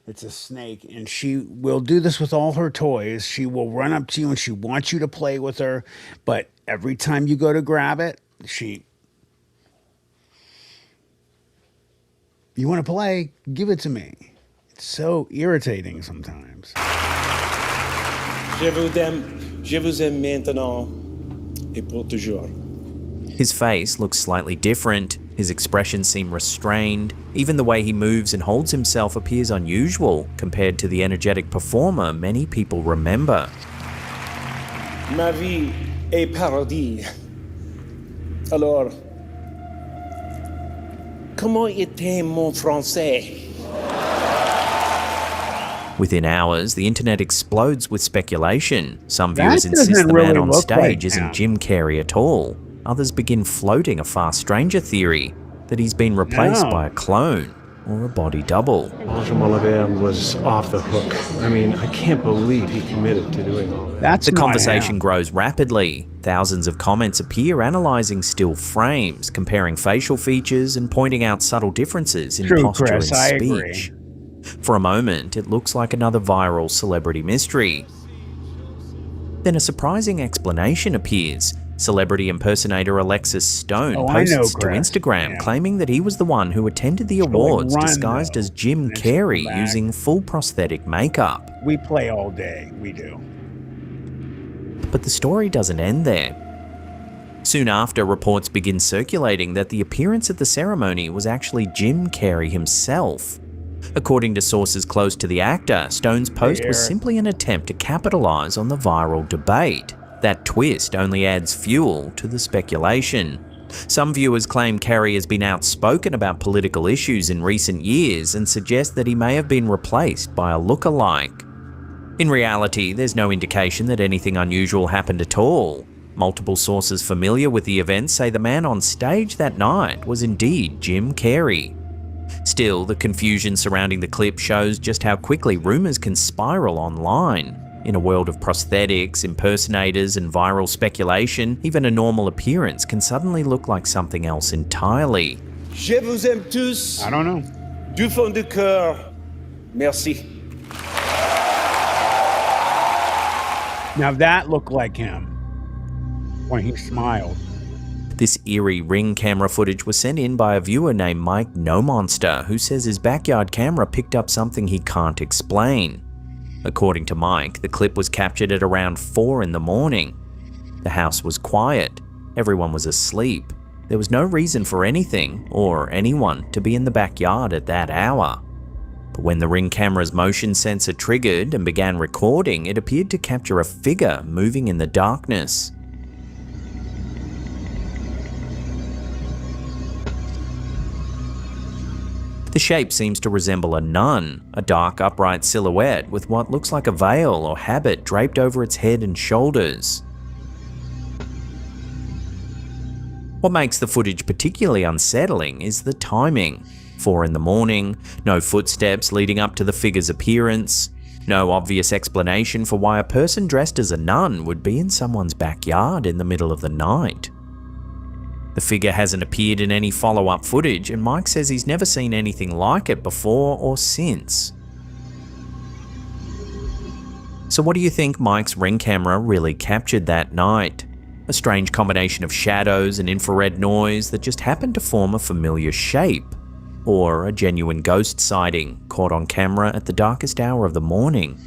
It's a snake, and she will do this with all her toys. She will run up to you and she wants you to play with her, but every time you go to grab it, you want to play? Give it to me. It's so irritating sometimes. Je vous aime maintenant et pour toujours. His face looks slightly different, his expressions seem restrained, even the way he moves and holds himself appears unusual compared to the energetic performer many people remember. Ma vie est parodie. Alors, comment était mon français? Within hours, the internet explodes with speculation. Some viewers insist the man on stage isn't Jim Carrey at all. Others begin floating a far stranger theory, that he's been replaced by a clone or a body double. Benjamin Laverne was off the hook. I mean, I can't believe he committed to doing all that. The conversation grows rapidly. Thousands of comments appear analysing still frames, comparing facial features and pointing out subtle differences in posture and speech. For a moment, it looks like another viral celebrity mystery. Then a surprising explanation appears. Celebrity impersonator Alexis Stone posts to Instagram claiming that he was the one who attended the awards disguised as Jim Carrey using full prosthetic makeup. We play all day, we do. But the story doesn't end there. Soon after, reports begin circulating that the appearance at the ceremony was actually Jim Carrey himself. According to sources close to the actor, Stone's post was simply an attempt to capitalise on the viral debate. That twist only adds fuel to the speculation. Some viewers claim Carrey has been outspoken about political issues in recent years and suggest that he may have been replaced by a look-alike. In reality, there's no indication that anything unusual happened at all. Multiple sources familiar with the event say the man on stage that night was indeed Jim Carrey. Still, the confusion surrounding the clip shows just how quickly rumours can spiral online. In a world of prosthetics, impersonators, and viral speculation, even a normal appearance can suddenly look like something else entirely. Je vous aime tous. I don't know. Du fond du cœur. Merci. Now that looked like him when he smiled. This eerie Ring camera footage was sent in by a viewer named Mike No Monster, who says his backyard camera picked up something he can't explain. According to Mike, the clip was captured at around 4 in the morning. The house was quiet, everyone was asleep, There was no reason for anything or anyone to be in the backyard at that hour. But when the Ring camera's motion sensor triggered and began recording, it appeared to capture a figure moving in the darkness. The shape seems to resemble a nun, a dark upright silhouette with what looks like a veil or habit draped over its head and shoulders. What makes the footage particularly unsettling is the timing. 4 in the morning, no footsteps leading up to the figure's appearance, no obvious explanation for why a person dressed as a nun would be in someone's backyard in the middle of the night. The figure hasn't appeared in any follow-up footage, and Mike says he's never seen anything like it before or since. So what do you think Mike's Ring camera really captured that night? A strange combination of shadows and infrared noise that just happened to form a familiar shape? Or a genuine ghost sighting caught on camera at the darkest hour of the morning?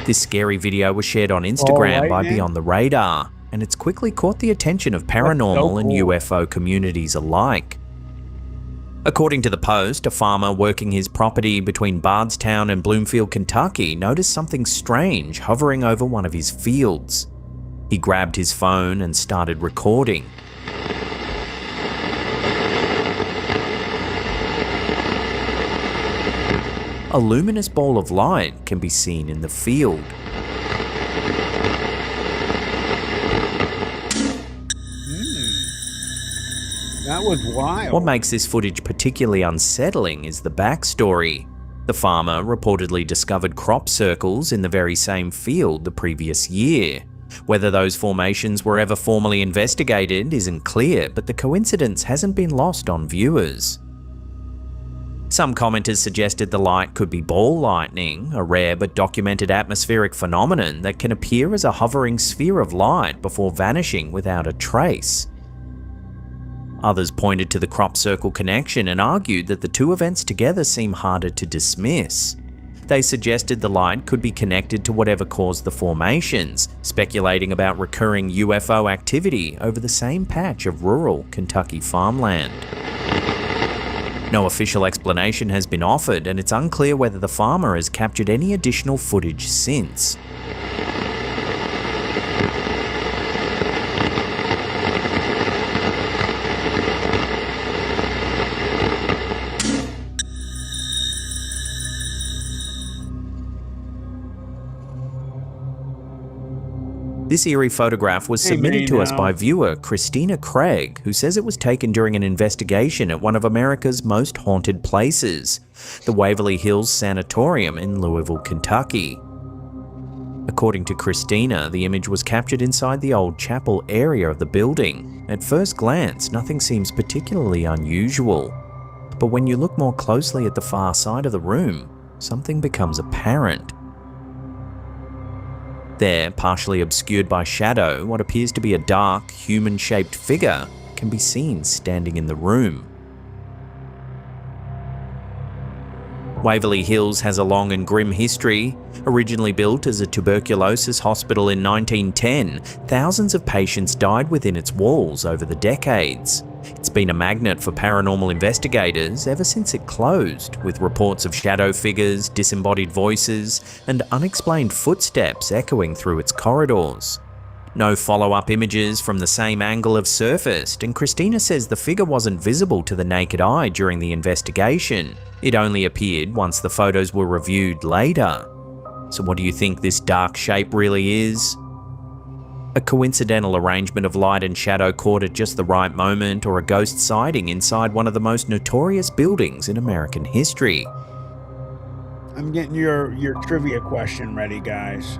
This scary video was shared on Instagram by Beyond the Radar, and it's quickly caught the attention of paranormal and UFO communities alike. According to the post, a farmer working his property between Bardstown and Bloomfield, Kentucky, noticed something strange hovering over one of his fields. He grabbed his phone and started recording. A luminous ball of light can be seen in the field. That was wild. What makes this footage particularly unsettling is the backstory. The farmer reportedly discovered crop circles in the very same field the previous year. Whether those formations were ever formally investigated isn't clear, but the coincidence hasn't been lost on viewers. Some commenters suggested the light could be ball lightning, a rare but documented atmospheric phenomenon that can appear as a hovering sphere of light before vanishing without a trace. Others pointed to the crop circle connection and argued that the two events together seem harder to dismiss. They suggested the light could be connected to whatever caused the formations, speculating about recurring UFO activity over the same patch of rural Kentucky farmland. No official explanation has been offered, and it's unclear whether the farmer has captured any additional footage since. This eerie photograph was submitted to us by viewer Christina Craig, who says it was taken during an investigation at one of America's most haunted places, the Waverly Hills Sanatorium in Louisville, Kentucky. According to Christina, the image was captured inside the old chapel area of the building. At first glance, nothing seems particularly unusual. But when you look more closely at the far side of the room, something becomes apparent. There, partially obscured by shadow, what appears to be a dark, human-shaped figure can be seen standing in the room. Waverly Hills has a long and grim history. Originally built as a tuberculosis hospital in 1910, thousands of patients died within its walls over the decades. It's been a magnet for paranormal investigators ever since it closed, with reports of shadow figures, disembodied voices, and unexplained footsteps echoing through its corridors. No follow-up images from the same angle have surfaced, and Christina says the figure wasn't visible to the naked eye during the investigation. It only appeared once the photos were reviewed later. So what do you think this dark shape really is? A coincidental arrangement of light and shadow caught at just the right moment, or a ghost sighting inside one of the most notorious buildings in American history? I'm getting your trivia question ready, guys.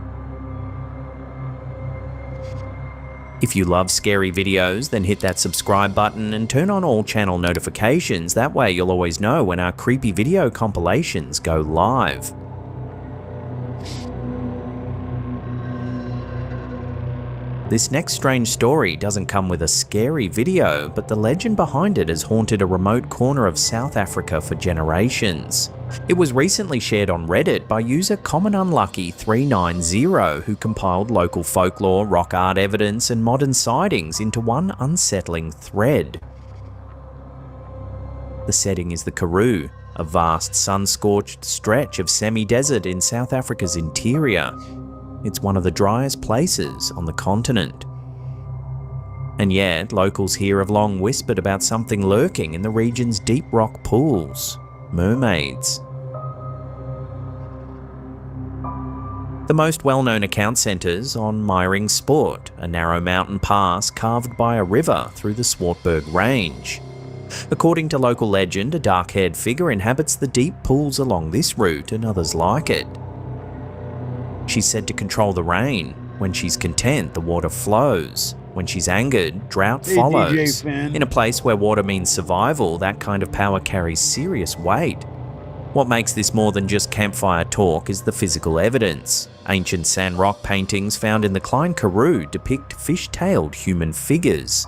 If you love scary videos, then hit that subscribe button and turn on all channel notifications. That way you'll always know when our creepy video compilations go live. This next strange story doesn't come with a scary video, but the legend behind it has haunted a remote corner of South Africa for generations. It was recently shared on Reddit by user CommonUnlucky390, who compiled local folklore, rock art evidence, and modern sightings into one unsettling thread. The setting is the Karoo, a vast sun-scorched stretch of semi-desert in South Africa's interior. It's one of the driest places on the continent. And yet, locals here have long whispered about something lurking in the region's deep rock pools: mermaids. The most well-known account centres on Meiring Sport, a narrow mountain pass carved by a river through the Swartberg Range. According to local legend, a dark-haired figure inhabits the deep pools along this route and others like it. She's said to control the rain. When she's content, the water flows. When she's angered, drought follows. In a place where water means survival, that kind of power carries serious weight. What makes this more than just campfire talk is the physical evidence. Ancient sand rock paintings found in the Klein Karoo depict fish-tailed human figures.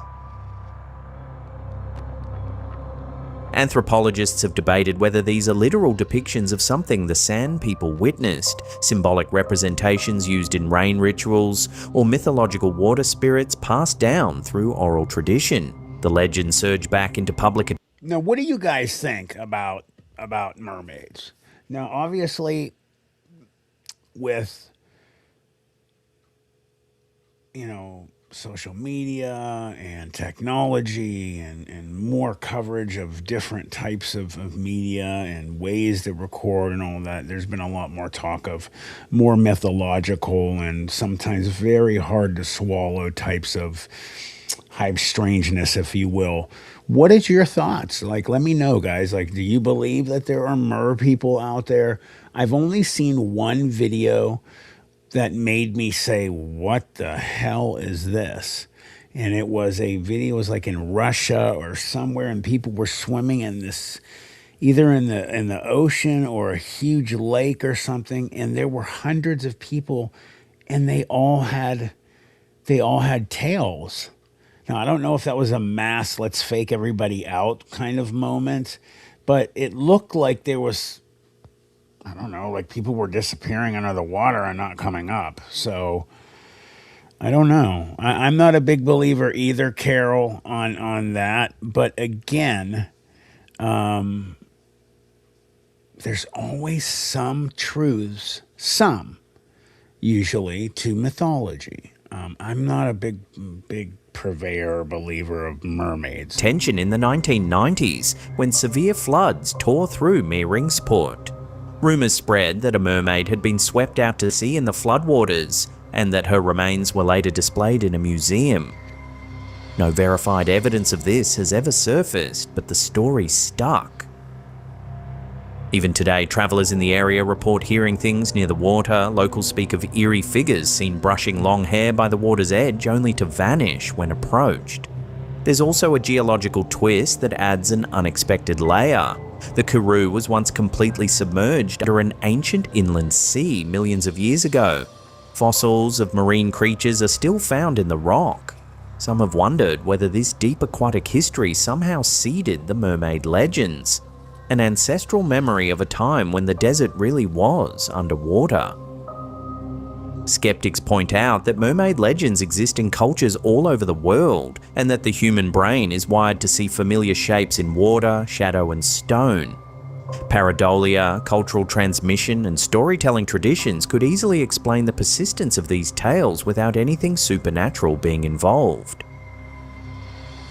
Anthropologists have debated whether these are literal depictions of something the San people witnessed, symbolic representations used in rain rituals, or mythological water spirits passed down through oral tradition. The legend surged back into public. Now, what do you guys think about mermaids? Now, obviously, with social media and technology and more coverage of different types of media and ways to record and all that, there's been a lot more talk of more mythological and sometimes very hard to swallow types of hype strangeness, if you will. What is your thoughts? Like, let me know, guys. Like, do you believe that there are mer people out there? I've only seen one video that made me say, what the hell is this? And it was a video, it was like in Russia or somewhere, and people were swimming in this, either in the ocean or a huge lake or something, and there were hundreds of people, and they all had tails. Now, I don't know if that was a mass let's fake everybody out kind of moment, but it looked like there was, I don't know, like people were disappearing under the water and not coming up. So I don't know. I'm not a big believer either, Carol, on that. But again, there's always some truths, usually, to mythology. I'm not a big purveyor or believer of mermaids. Tension in the 1990s when severe floods tore through Meeringsport. Rumours spread that a mermaid had been swept out to sea in the floodwaters and that her remains were later displayed in a museum. No verified evidence of this has ever surfaced, but the story stuck. Even today, travellers in the area report hearing things near the water. Locals speak of eerie figures seen brushing long hair by the water's edge only to vanish when approached. There's also a geological twist that adds an unexpected layer. The Karoo was once completely submerged under an ancient inland sea millions of years ago. Fossils of marine creatures are still found in the rock. Some have wondered whether this deep aquatic history somehow seeded the mermaid legends, an ancestral memory of a time when the desert really was underwater. Skeptics point out that mermaid legends exist in cultures all over the world, and that the human brain is wired to see familiar shapes in water, shadow, and stone. Pareidolia, cultural transmission, and storytelling traditions could easily explain the persistence of these tales without anything supernatural being involved.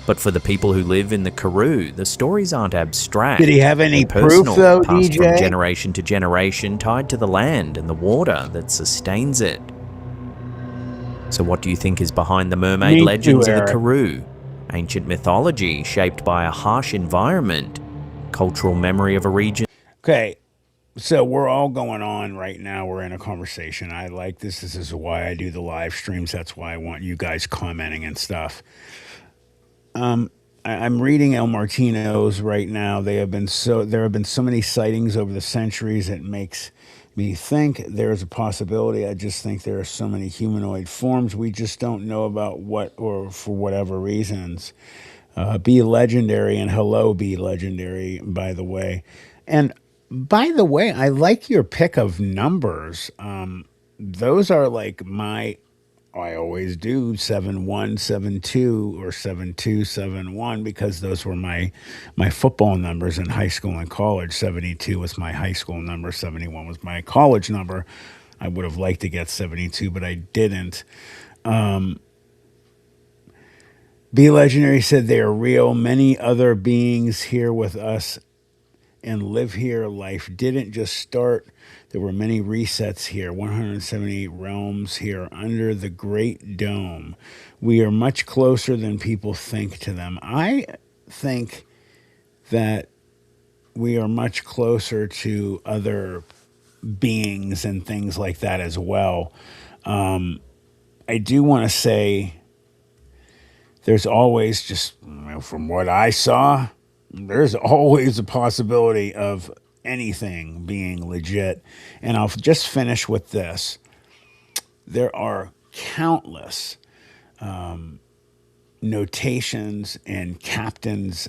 But for the people who live in the Karoo, the stories aren't abstract. Did he have any proof, personal, though, passed from DJ? generation to generation, tied to the land and the water that sustains it. So what do you think is behind the mermaid Me legends too, of the Eric. Karoo? Ancient mythology shaped by a harsh environment, cultural memory of a region. Okay, so we're all going on right now. We're in a conversation. I like this. This is why I do the live streams. That's why I want you guys commenting and stuff. I'm reading El Martino's right now. There have been so many sightings over the centuries. It makes me think there's a possibility. I just think there are so many humanoid forms we just don't know about what, or for whatever reasons. Be legendary, and hello, be legendary, by the way. And by the way, I like your pick of numbers. Those are like I always do 7172 or 7271 because those were my football numbers in high school and college. 72 was my high school number, 71 was my college number. I would have liked to get 72, but I didn't. Be Legendary said they are real. Many other beings here with us and live here. Life didn't just start. There were many resets here, 178 realms here under the Great Dome. We are much closer than people think to them. I think that we are much closer to other beings and things like that as well. I do want to say there's always, just from what I saw, there's always a possibility of anything being legit. And I'll just finish with this. There are countless notations and captains,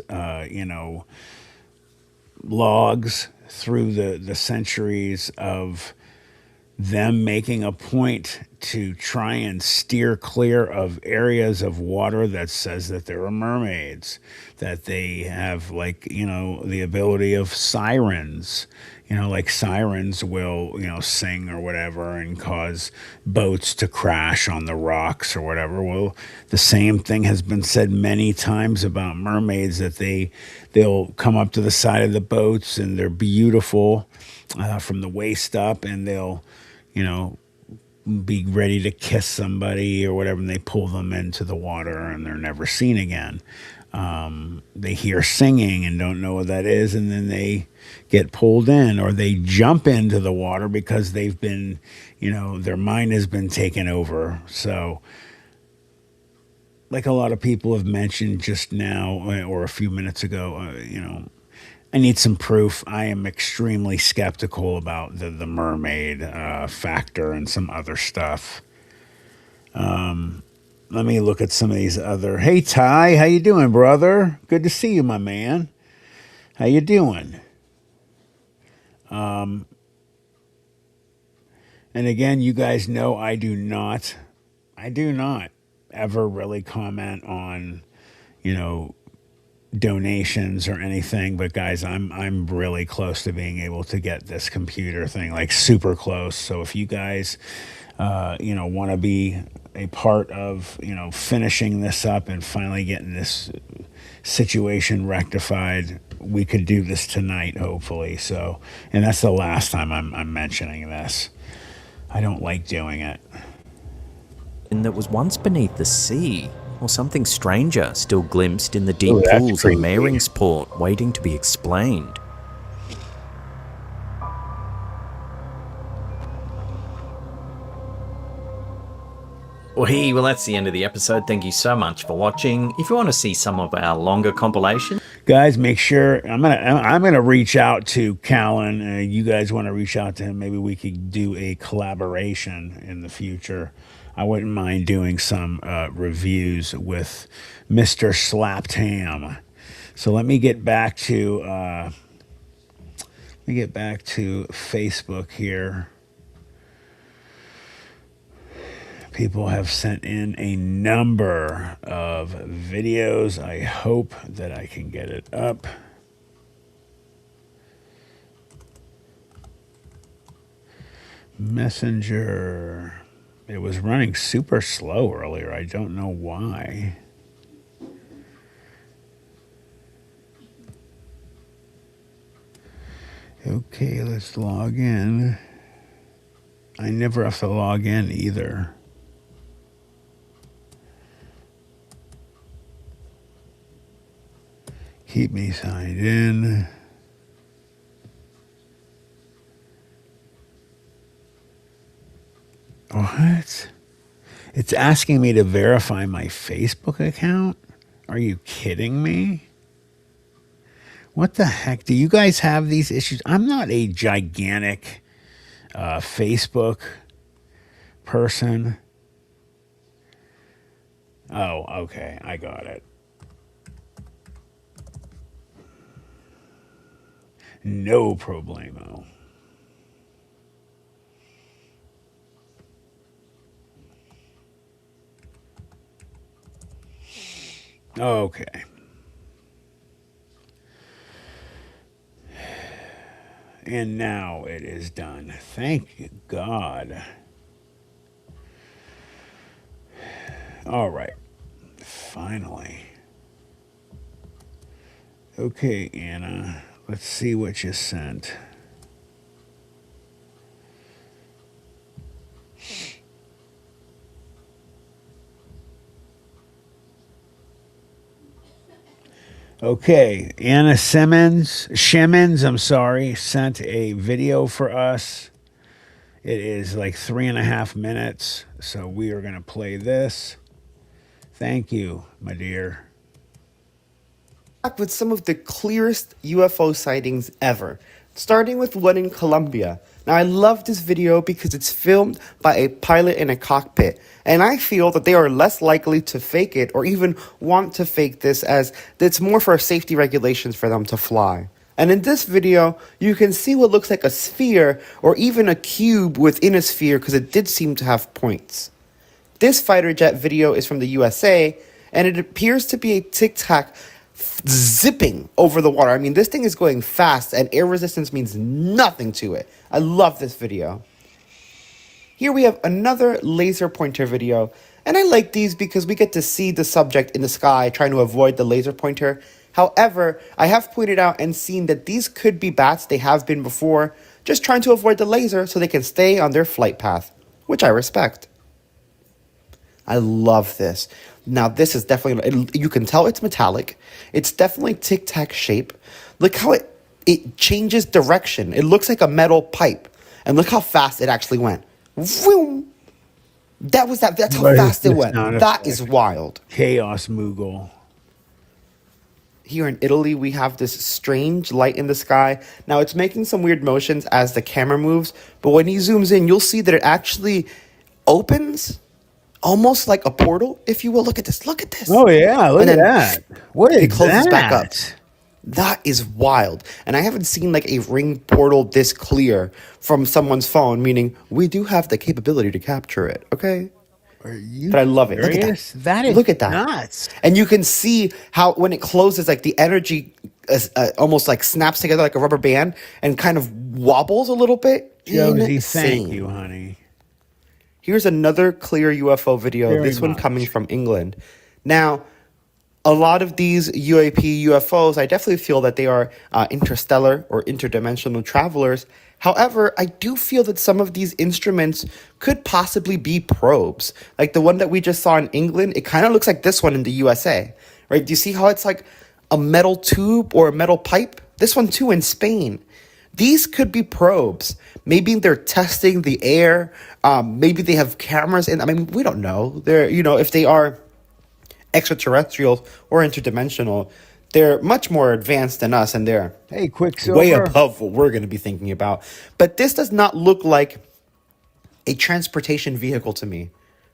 logs through the centuries of them making a point to try and steer clear of areas of water that says that there are mermaids, that they have, like, the ability of sirens. Like sirens will, sing or whatever and cause boats to crash on the rocks or whatever. Well, the same thing has been said many times about mermaids, that they'll come up to the side of the boats and they're beautiful from the waist up, and they'll, be ready to kiss somebody or whatever, and they pull them into the water and they're never seen again. They hear singing and don't know what that is, and then they get pulled in, or they jump into the water because they've been, their mind has been taken over. So, like a lot of people have mentioned just now or a few minutes ago, I need some proof. I am extremely skeptical about the mermaid factor and some other stuff. Let me look at some of these other. Hey Ty, how you doing, brother? Good to see you, my man. How you doing? And again, you guys know I do not ever really comment on, donations or anything. But guys, I'm really close to being able to get this computer thing, like super close. So if you guys, want to be a part of, finishing this up and finally getting this situation rectified, we could do this tonight, hopefully. So, and that's the last time I'm mentioning this. I don't like doing it. And that was once beneath the sea, or something stranger still glimpsed in the deep Ooh, that's pools of creepy. Maringsport, waiting to be explained. Well, that's the end of the episode. Thank you so much for watching. If you want to see some of our longer compilations, Guys, make sure I'm gonna reach out to Callan. You guys want to reach out to him? Maybe we could do a collaboration in the future. I wouldn't mind doing some reviews with Mr. Slapped Ham. So let me get back to Facebook here. People have sent in a number of videos. I hope that I can get it up. Messenger. It was running super slow earlier. I don't know why. Okay, let's log in. I never have to log in either. Keep me signed in. What? It's asking me to verify my Facebook account? Are you kidding me? What the heck? Do you guys have these issues? I'm not a gigantic Facebook person. Oh, okay, I got it. No problemo. Okay. And now it is done. Thank God. All right. Finally. Okay, Anna. Let's see what you sent. Okay, Anna Shimmons, I'm sorry, sent a video for us. It is like 3.5 minutes, so we are going to play this. Thank you, my dear. Back with some of the clearest UFO sightings ever, starting with one in Colombia. Now, I love this video because it's filmed by a pilot in a cockpit, and I feel that they are less likely to fake it or even want to fake this, as it's more for safety regulations for them to fly. And in this video, you can see what looks like a sphere or even a cube within a sphere, because it did seem to have points. This fighter jet video is from the USA, and it appears to be a Tic Tac zipping over the water. I mean, this thing is going fast, and air resistance means nothing to it. I love this video. Here we have another laser pointer video, and I like these because we get to see the subject in the sky trying to avoid the laser pointer. However, I have pointed out and seen that these could be bats. They have been before, just trying to avoid the laser so they can stay on their flight path, which I respect. I love this. Now, this is definitely, you can tell it's metallic. It's definitely Tic Tac shape. Look how it changes direction. It looks like a metal pipe. And look how fast it actually went. Vroom. That's how fast it went. That is wild. Chaos Moogle. Here in Italy, we have this strange light in the sky. Now, it's making some weird motions as the camera moves, but when he zooms in, you'll see that it actually opens, almost like a portal, if you will. Look at this. Look at this. Oh, yeah. Look at that. What is it closes that? back up. That is wild. And I haven't seen like a ring portal this clear from someone's phone, meaning we do have the capability to capture it, okay? But I love it. Look at that. That is Look at that. Nuts. And you can see how when it closes, like the energy almost like snaps together like a rubber band and kind of wobbles a little bit. Josie, thank you, honey. Here's another clear UFO video, this one coming from England. Now, a lot of these UAP UFOs, I definitely feel that they are interstellar or interdimensional travelers. However, I do feel that some of these instruments could possibly be probes. Like the one that we just saw in England, it kind of looks like this one in the USA, right? Do you see how it's like a metal tube or a metal pipe? This one too in Spain. These could be probes. Maybe they're testing the air. Maybe they have cameras in. I mean, we don't know. They're, if they are extraterrestrial or interdimensional, they're much more advanced than us, and they're way above what we're going to be thinking about. But this does not look like a transportation vehicle to me.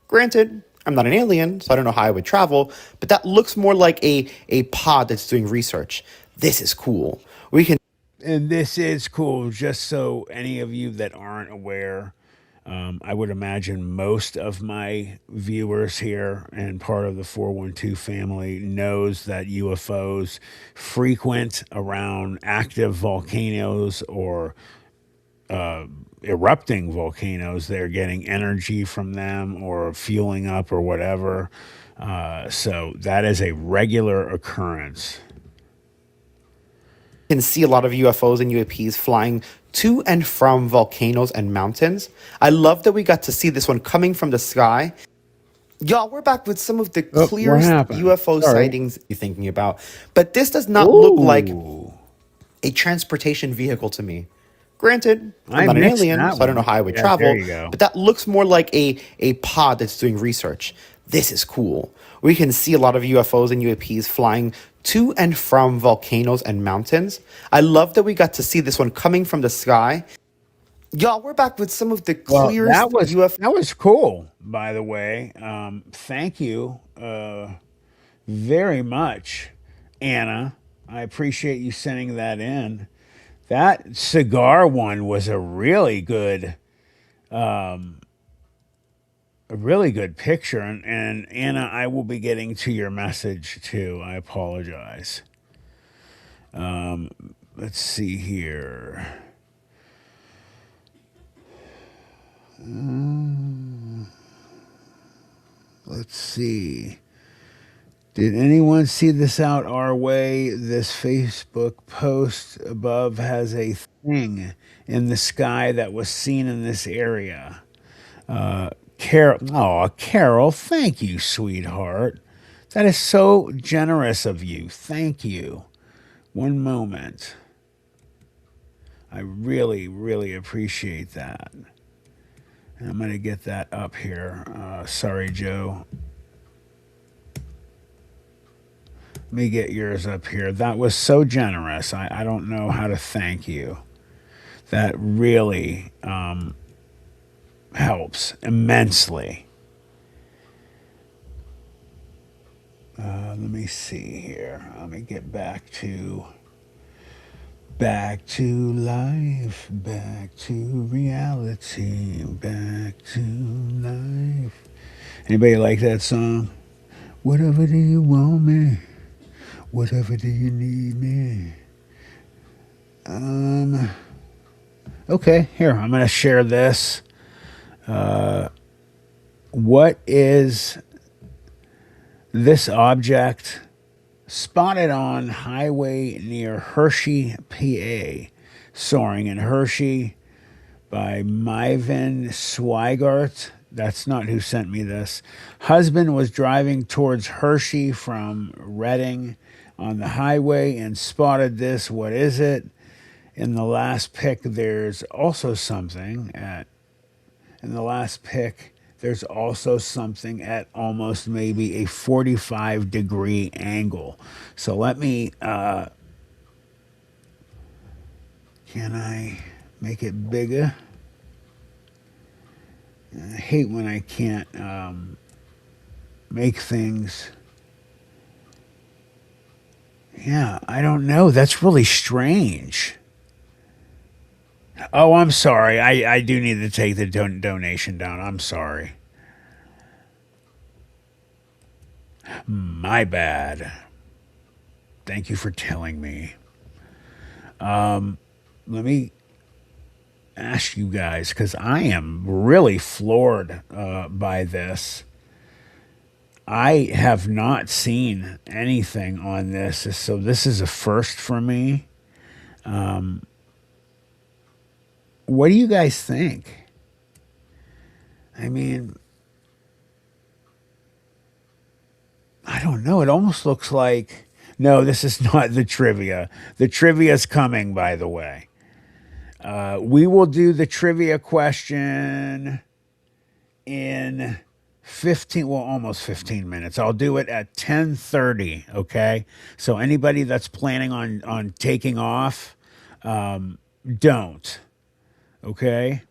Granted, I'm not an alien, so I don't know how I would travel, but that looks more like a pod that's doing research. This is cool. And this is cool, just so any of you that aren't aware, I would imagine most of my viewers here and part of the 412 family knows that UFOs frequent around active volcanoes or erupting volcanoes. They're getting energy from them or fueling up or whatever. So that is a regular occurrence. Can see a lot of UFOs and UAPs flying to and from volcanoes and mountains. I love that we got to see this one coming from the sky. Y'all, we're back with some of the clearest UFO sightings you're thinking about. But this does not look like a transportation vehicle to me. Granted, I'm not an alien, so I don't know how I would travel. But that looks more like a pod that's doing research. This is cool. We can see a lot of UFOs and UAPs flying to and from volcanoes and mountains. I love that we got to see this one coming from the sky. Y'all, we're back with some of the Well, clearest UFO. that was cool, by the way. Thank you very much, Anna. I appreciate you sending that in. That cigar one was a really good picture, and Anna, I will be getting to your message too. I apologize. Let's see here. Let's see. Did anyone see this out our way? This Facebook post above has a thing in the sky that was seen in this area. Carol, thank you, sweetheart. That is so generous of you. Thank you. One moment. I really, really appreciate that. And I'm going to get that up here. Sorry, Joe. Let me get yours up here. That was so generous. I don't know how to thank you. That really helps immensely. Let me see here. Let me get back to life, back to reality, back to life. Anybody like that song? Whatever do you want me? Whatever do you need me? Okay, here, I'm going to share this. What is this object spotted on highway near Hershey, PA? Soaring in Hershey by Myvin Swigart. That's not who sent me this. Husband was driving towards Hershey from Reading on the highway and spotted this. What is it? In the last pic, there's also something at almost maybe a 45-degree angle. So let me, can I make it bigger? I hate when I can't make things. Yeah, I don't know. That's really strange. Oh, I'm sorry. I do need to take the donation down. I'm sorry. My bad. Thank you for telling me. Let me ask you guys, because I am really floored by this. I have not seen anything on this, so this is a first for me. What do you guys think? I mean, I don't know. It almost looks like. No, this is not the trivia. The trivia's coming, by the way. We will do the trivia question in 15, well, almost 15 minutes. I'll do it at 10:30, okay? So anybody that's planning on taking off, don't, okay?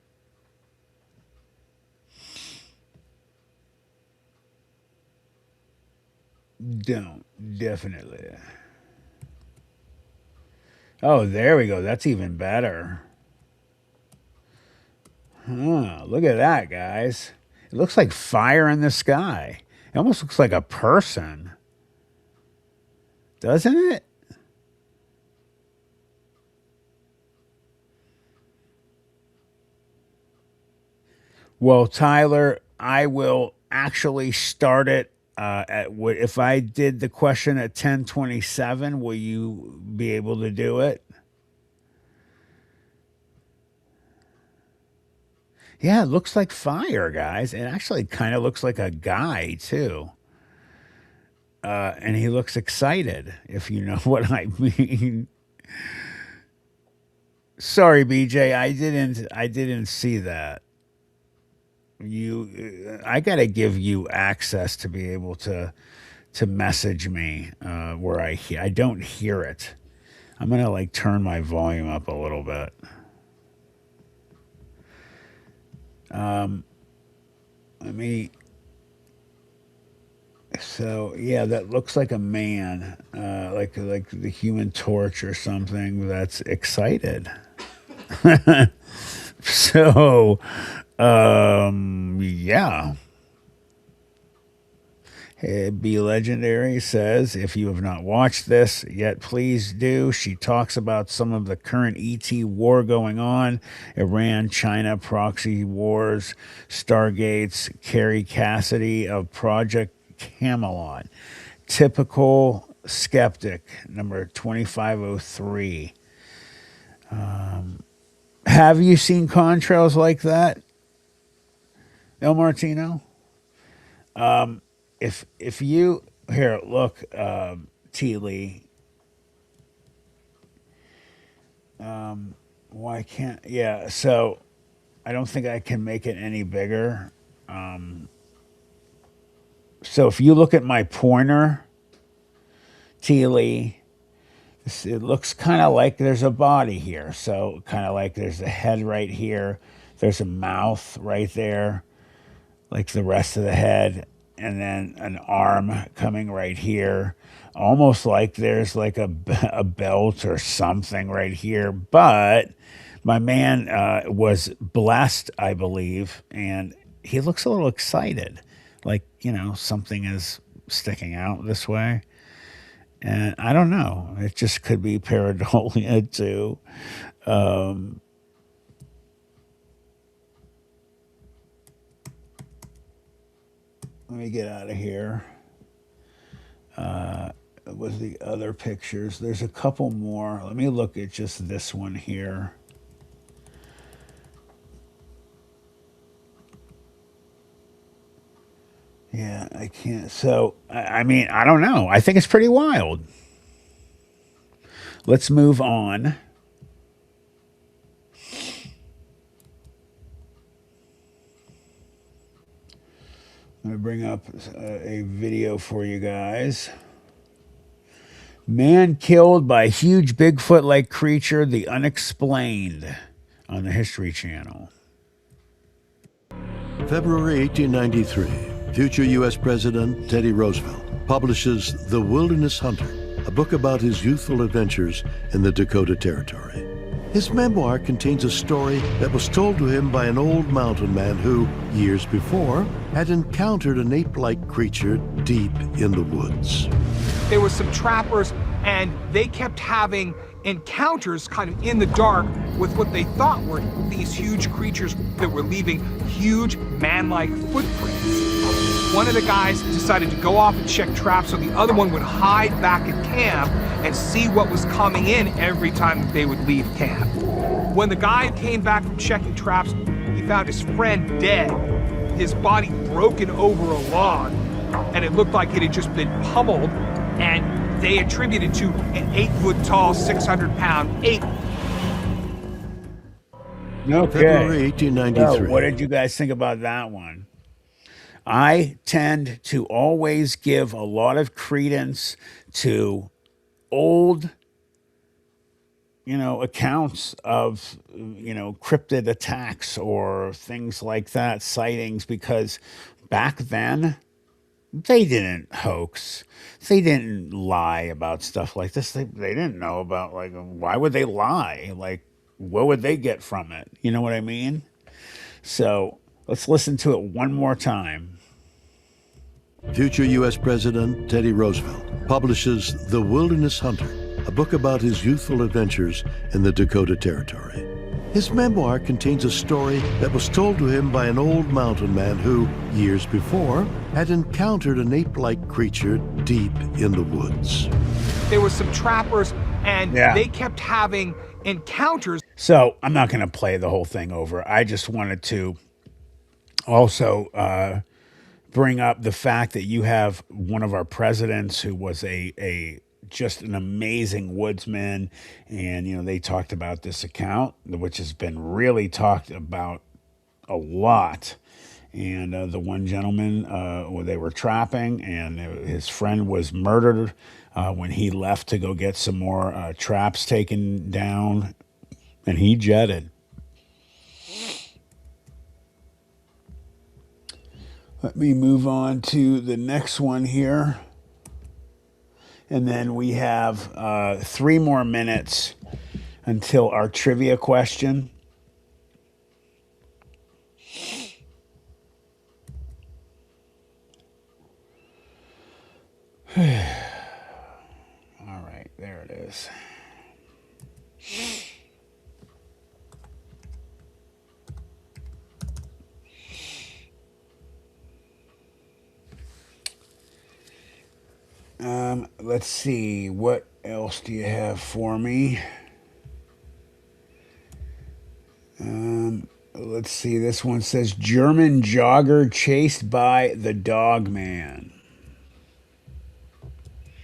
Don't, definitely. Oh, there we go. That's even better. Huh, look at that, guys. It looks like fire in the sky. It almost looks like a person, doesn't it? Well, Tyler, I will actually start it if I did the question at 10:27, will you be able to do it? Yeah, it looks like fire, guys. It actually kind of looks like a guy too. And he looks excited, if you know what I mean. Sorry, BJ, I didn't see that. I got to give you access to be able to message me where I don't hear it. I'm gonna like turn my volume up a little bit. Let me. So yeah, that looks like a man, like the Human Torch or something that's excited. So, yeah. Be Legendary says, if you have not watched this yet, please do. She talks about some of the current ET war going on, Iran, China, proxy wars, Stargates, Carrie Cassidy of Project Camelot. Typical skeptic, number 2503. Have you seen contrails like that, El Martino? If you here look, T Lee, why can't yeah? So I don't think I can make it any bigger. So if you look at my pointer, T Lee, it looks kind of like there's a body here. So kind of like there's a head right here. There's a mouth right there, like the rest of the head, and then an arm coming right here, almost like there's like a belt or something right here. But my man was blessed, I believe, and he looks a little excited, like, something is sticking out this way. And I don't know, it just could be pareidolia too. Let me get out of here. Was the other pictures? There's a couple more. Let me look at just this one here. Yeah, I can't. So, I mean, I don't know. I think it's pretty wild. Let's move on. I'm going to bring up a video for you guys. Man killed by huge Bigfoot like creature, the Unexplained, on the History Channel. February 1893, future U.S. President Teddy Roosevelt publishes The Wilderness Hunter, a book about his youthful adventures in the Dakota Territory. His memoir contains a story that was told to him by an old mountain man who, years before, had encountered an ape-like creature deep in the woods. There were some trappers, and they kept having encounters kind of in the dark with what they thought were these huge creatures that were leaving huge man-like footprints. One of the guys decided to go off and check traps so the other one would hide back at camp and see what was coming in every time that they would leave camp. When the guy came back from checking traps, he found his friend dead, his body broken over a log, and it looked like it had just been pummeled, and they attributed to an 8-foot-tall, 600-pound ape. Okay. February 1893. So what did you guys think about that one? I tend to always give a lot of credence to old, accounts of, cryptid attacks or things like that, sightings, because back then, they didn't hoax. They didn't lie about stuff like this. They didn't know about, like, why would they lie? Like, what would they get from it? You know what I mean? So let's listen to it one more time. Future U.S. President Teddy Roosevelt publishes The Wilderness Hunter, a book about his youthful adventures in the Dakota Territory. His memoir contains a story that was told to him by an old mountain man who, years before, had encountered an ape-like creature deep in the woods. There were some trappers, and they kept having encounters. So I'm not going to play the whole thing over. I just wanted to also bring up the fact that you have one of our presidents who was a just an amazing woodsman, and they talked about this account, which has been really talked about a lot. And the one gentleman, they were trapping, and his friend was murdered when he left to go get some more traps taken down, and he jetted. Let me move on to the next one here. And then we have 3 more minutes until our trivia question. All right, there it is. Let's see. What else do you have for me? Let's see. This one says German jogger chased by the dog man.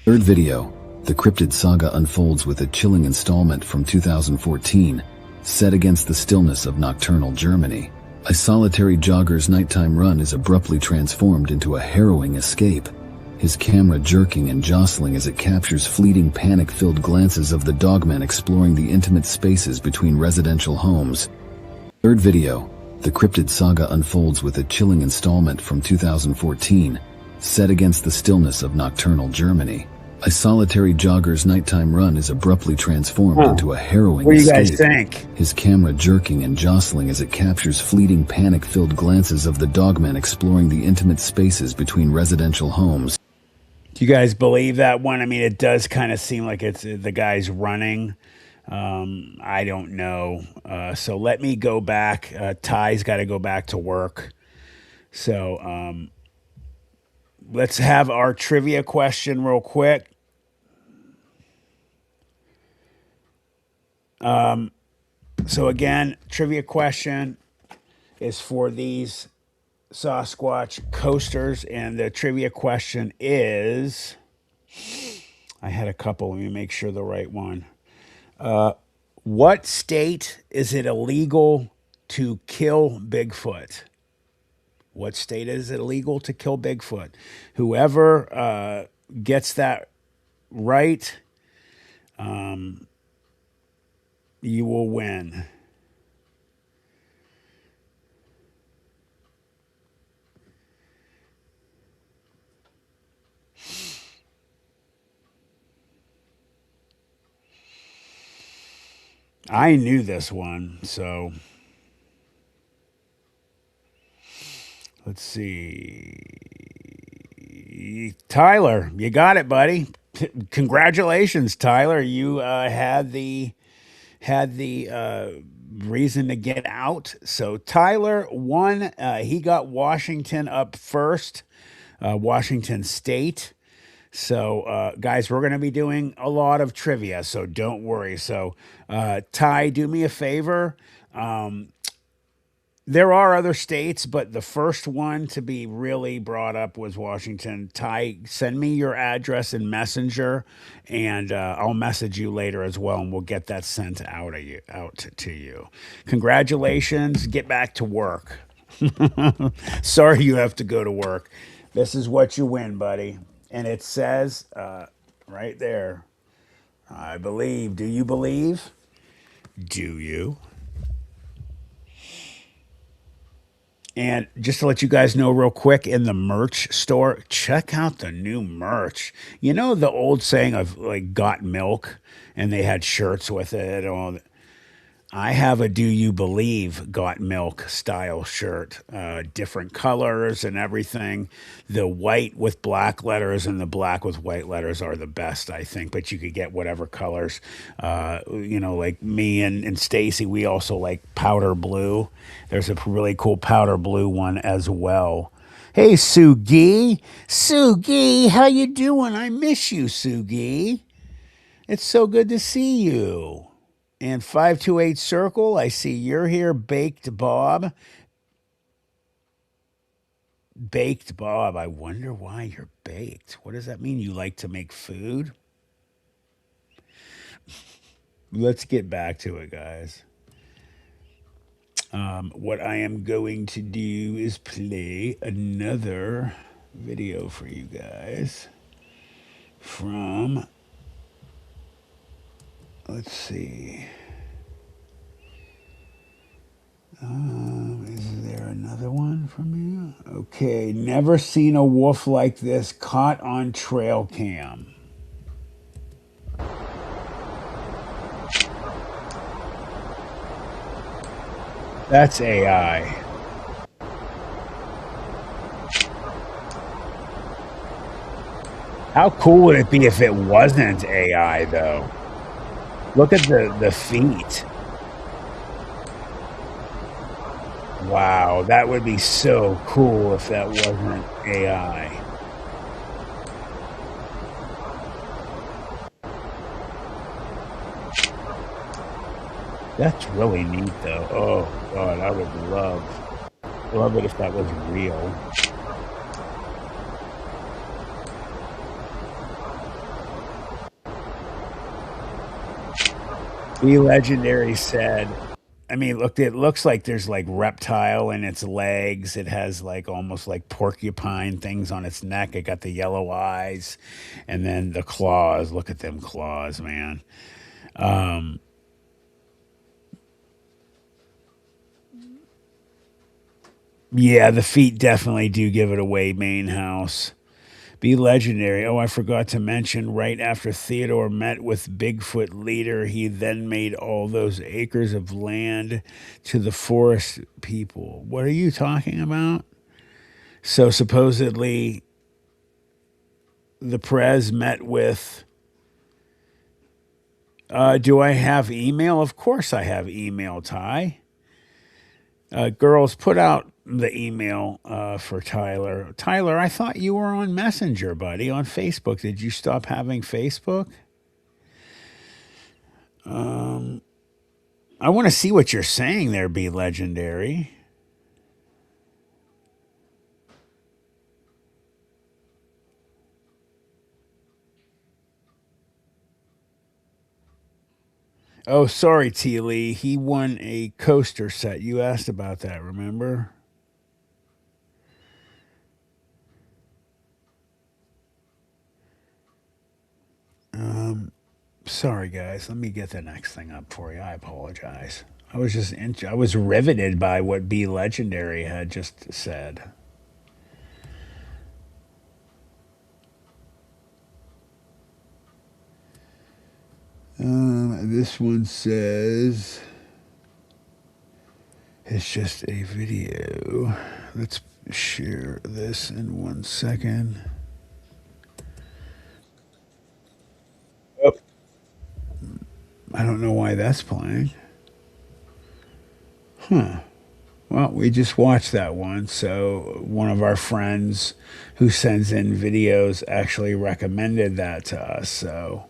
Third video, the cryptid saga unfolds with a chilling installment from 2014, set against the stillness of nocturnal Germany. A solitary jogger's nighttime run is abruptly transformed into a harrowing escape, his camera jerking and jostling as it captures fleeting panic-filled glances of the dogman exploring the intimate spaces between residential homes. Third video, the cryptid saga unfolds with a chilling installment from 2014, set against the stillness of nocturnal Germany. A solitary jogger's nighttime run is abruptly transformed into a harrowing What do you escape. guys think? His camera jerking and jostling as it captures fleeting panic-filled glances of the dogman exploring the intimate spaces between residential homes. Do you guys believe that one? I mean, it does kind of seem like it's the guy's running. I don't know. So let me go back. Ty's got to go back to work. So let's have our trivia question real quick. So again, trivia question is for these Sasquatch coasters, and the trivia question is, I had a couple. Let me make sure the right one. What state is it illegal to kill Bigfoot? What state is it illegal to kill Bigfoot? Whoever gets that right, you will win. I knew this one, so let's see. Tyler, you got it, buddy. Congratulations, Tyler. You had the reason to get out. So Tyler won. He got Washington up first, Washington State. So, guys, we're going to be doing a lot of trivia, so don't worry. So, Ty, do me a favor. There are other states, but the first one to be really brought up was Washington. Ty, send me your address in Messenger, and I'll message you later as well, and we'll get that sent out to you. Congratulations. Get back to work. Sorry you have to go to work. This is what you win, buddy. And it says right there, I believe. Do you believe? Do you? And just to let you guys know real quick, in the merch store, check out the new merch. You know the old saying of like got milk, and they had shirts with it and all that. I have a Do You Believe Got Milk style shirt, different colors and everything. The white with black letters and the black with white letters are the best, I think, but you could get whatever colors. Like me and Stacy, we also like powder blue. There's a really cool powder blue one as well. Hey, Sugi. Sugi, how you doing? I miss you, Sugi. It's so good to see you. And 528 Circle, I see you're here. Baked Bob. Baked Bob, I wonder why you're baked. What does that mean? You like to make food? Let's get back to it, guys. What I am going to do is play another video for you guys from, let's see. Is there Another one from you. Okay, never seen a wolf like this caught on trail cam. That's AI. How cool would it be if it wasn't AI, though? Look at the feet. Wow, that would be so cool if that wasn't AI. That's really neat, though. Oh, God, I would love it if that was real. Be Legendary said, I mean, look, it looks like there's like reptile in its legs. It has like almost like porcupine things on its neck. It got the yellow eyes and then the claws. Look at them claws, man. Yeah, the feet definitely do give it away, main house. Be Legendary. Oh, I forgot to mention right after Theodore met with Bigfoot leader, he then made all those acres of land to the forest people. What are you talking about? So supposedly the Prez met with. Do I have email? Of course I have email, Ty. Girls, put out the email for Tyler. Tyler, I thought you were on Messenger, buddy, on Facebook. Did you stop having Facebook? I want to see what you're saying there, Be Legendary. Oh, sorry, T. Lee. He won a coaster set. You asked about that, remember? Sorry, guys. Let me get the next thing up for you. I apologize. I was riveted by what Be Legendary had just said. This one says it's just a video. Let's share this in 1 second. Oh, I don't know why that's playing. Huh. Well, we just watched that one. So, one of our friends who sends in videos actually recommended that to us. So,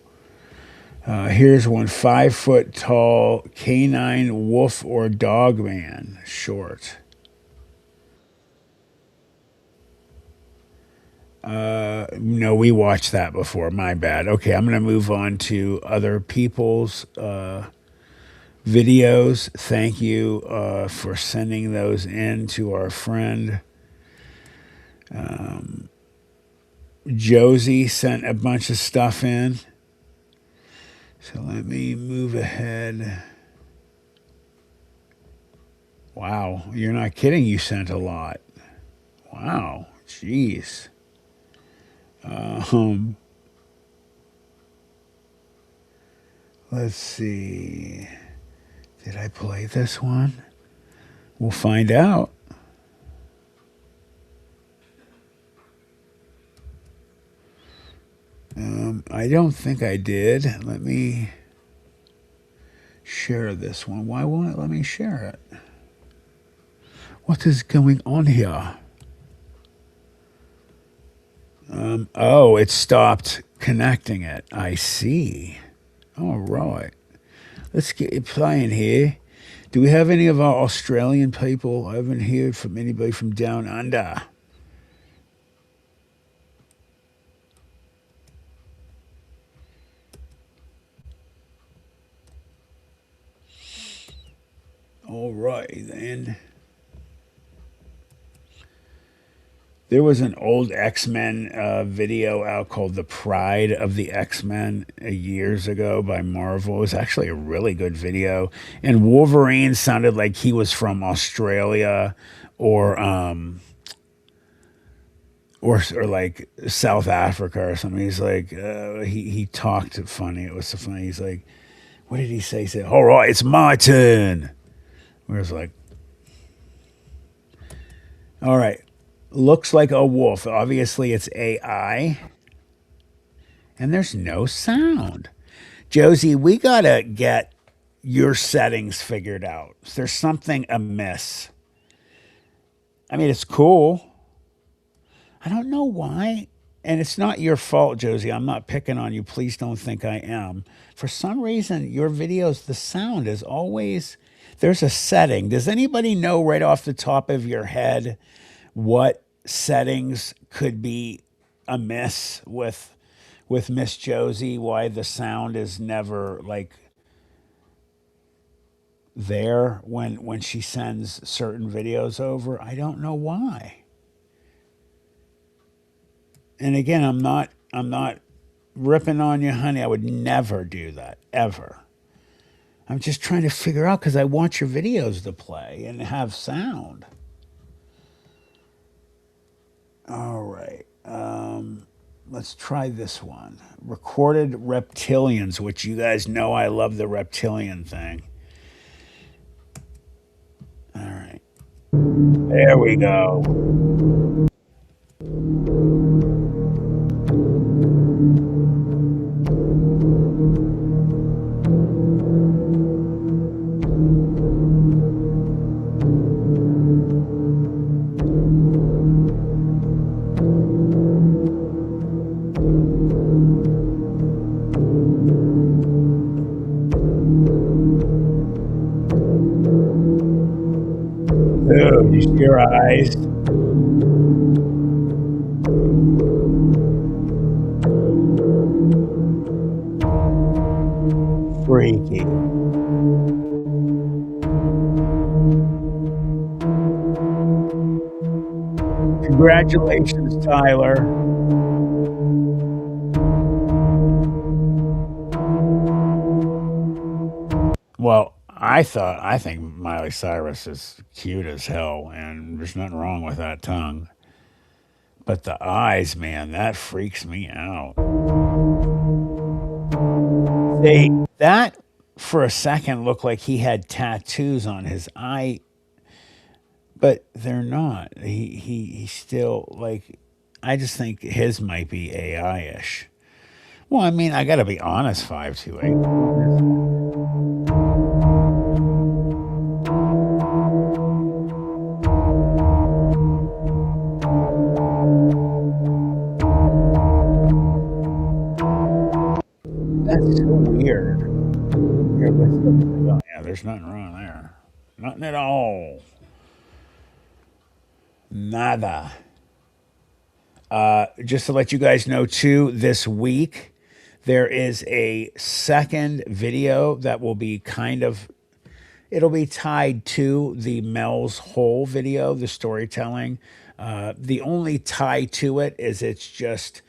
here's one 5 foot tall canine wolf or dog man short. No, we watched that before. My bad. Okay, I'm going to move on to other people's videos. Thank you for sending those in to our friend. Josie sent a bunch of stuff in. So let me move ahead. Wow, you're not kidding. You sent a lot. Wow, jeez. Um, let's see. Did I play this one? We'll find out. I don't think I did. Let me share this one. Why won't it let me share it? What is going on here? Oh, it stopped connecting it. I see. All right. Let's get it playing here. Do we have any of our Australian people? I haven't heard from anybody from down under. All right, then. There was an old X-Men video out called The Pride of the X-Men years ago by Marvel. It was actually a really good video. And Wolverine sounded like he was from Australia or or like South Africa or something. He's like, he talked funny. It was so funny. He's like, what did he say? He said, all right, it's my turn. Where it's like, all right, looks like a wolf. Obviously, it's AI. And there's no sound. Josie, we got to get your settings figured out. There's something amiss. I mean, it's cool. I don't know why. And it's not your fault, Josie. I'm not picking on you. Please don't think I am. For some reason, your videos, the sound is always, there's a setting. Does anybody know right off the top of your head what settings could be amiss with Miss Josie? Why the sound is never like there when she sends certain videos over? I don't know why. And again, I'm not ripping on you, honey. I would never do that ever. I'm just trying to figure out because I want your videos to play and have sound. All right. Let's try this one. Recorded reptilians, which you guys know I love the reptilian thing. All right. There we go. Oh, you see your eyes? Freaky. Congratulations, Tyler. Well, I think Miley Cyrus is cute as hell, and there's nothing wrong with that tongue. But the eyes, man, that freaks me out. That for a second looked like he had tattoos on his eye, but they're not. He still like. I just think his might be AI-ish. Well, I mean, I got to be honest. 528. That's so weird. Here, let's look at the, yeah, there's nothing wrong there. Nothing at all. Nada. Just to let you guys know, too, this week there is a second video that will be it'll be tied to the Mel's Hole video, the storytelling. The only tie to it is it's just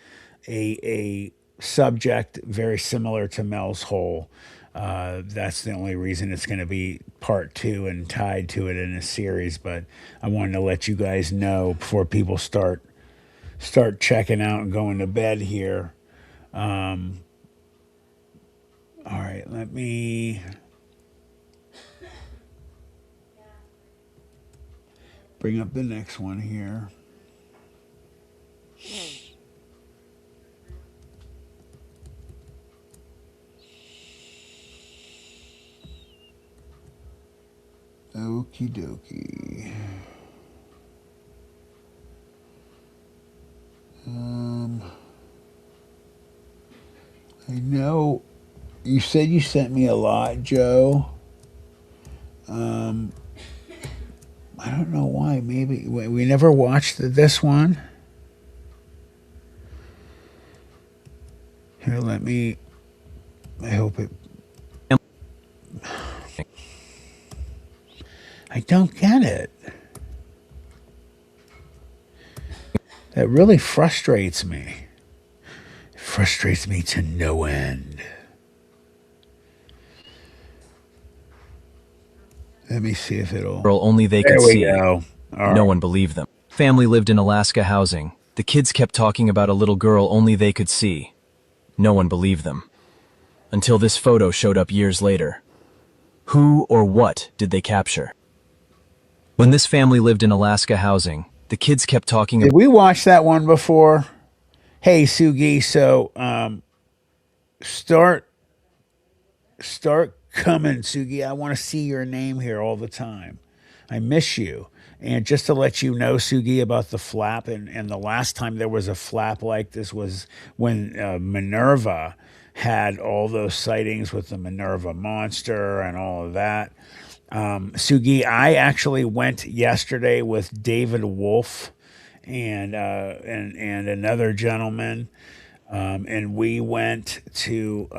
a subject very similar to Mel's Hole. That's the only reason it's going to be part two and tied to it in a series. But I wanted to let you guys know before people start checking out and going to bed here. All right, let me bring up the next one here. Okie dokie. I know you said you sent me a lot, Joe. I don't know why. Maybe we never watched this one. Here, let me. I hope it. I don't get it. That really frustrates me. It frustrates me to no end. Let me see if it'll... Girl only they There could we see. go. All No right. one believed them. Family lived in Alaska housing. The kids kept talking about a little girl only they could see. No one believed them. Until this photo showed up years later. Who or what did they capture? When this family lived in Alaska housing, the kids kept talking Did about... we watch that one before? Hey, Sugi, so start coming, Sugi. I want to see your name here all the time. I miss you. And just to let you know, Sugi, about the flap, and the last time there was a flap like this was when Minerva had all those sightings with the Minerva monster and all of that. Sugi, I actually went yesterday with David Wolf and another gentleman, and we went to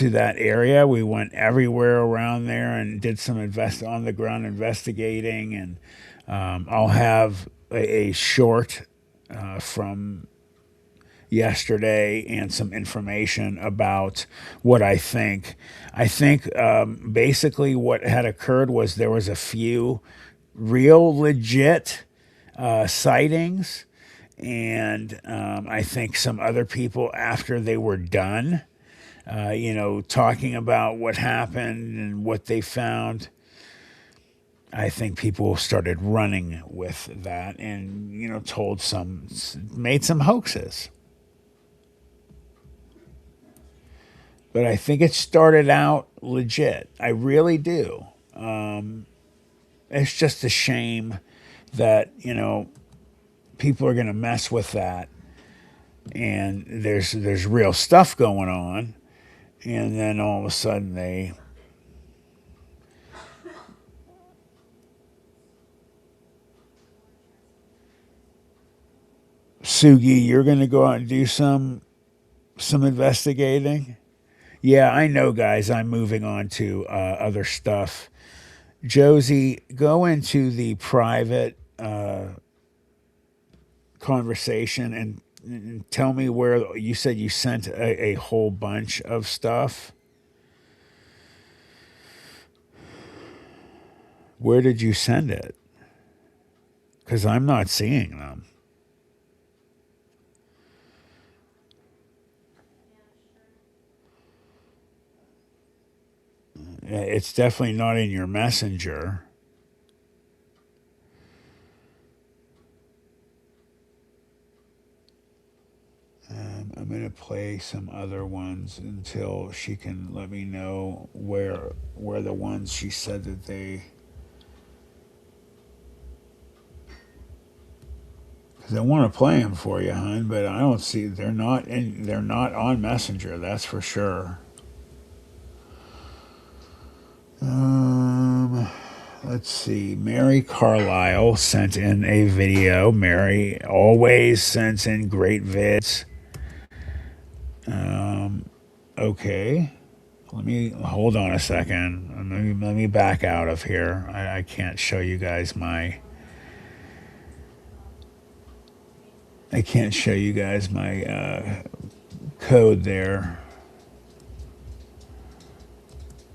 that area. We went everywhere around there and did some on the ground investigating. And I'll have a short from yesterday and some information about what I think. I think basically what had occurred was there was a few real legit sightings, and I think some other people after they were done, talking about what happened and what they found. I think people started running with that and, made some hoaxes. But I think it started out legit. I really do. It's just a shame that, people are going to mess with that. And there's real stuff going on. And then all of a sudden they... Sugi, you're going to go out and do some investigating? Yeah, I know, guys. I'm moving on to other stuff. Josie, go into the private conversation and tell me where you said you sent a whole bunch of stuff. Where did you send it? Because I'm not seeing them. It's definitely not in your messenger. I'm going to play some other ones until she can let me know where the ones she said that they... Because I want to play them for you, hon, but I don't see... They're not on Messenger, that's for sure. Let's see. Mary Carlisle sent in a video. Mary always sends in great vids. Okay. Let me hold on a second. Let me back out of here. I can't show you guys my... I can't show you guys my code there.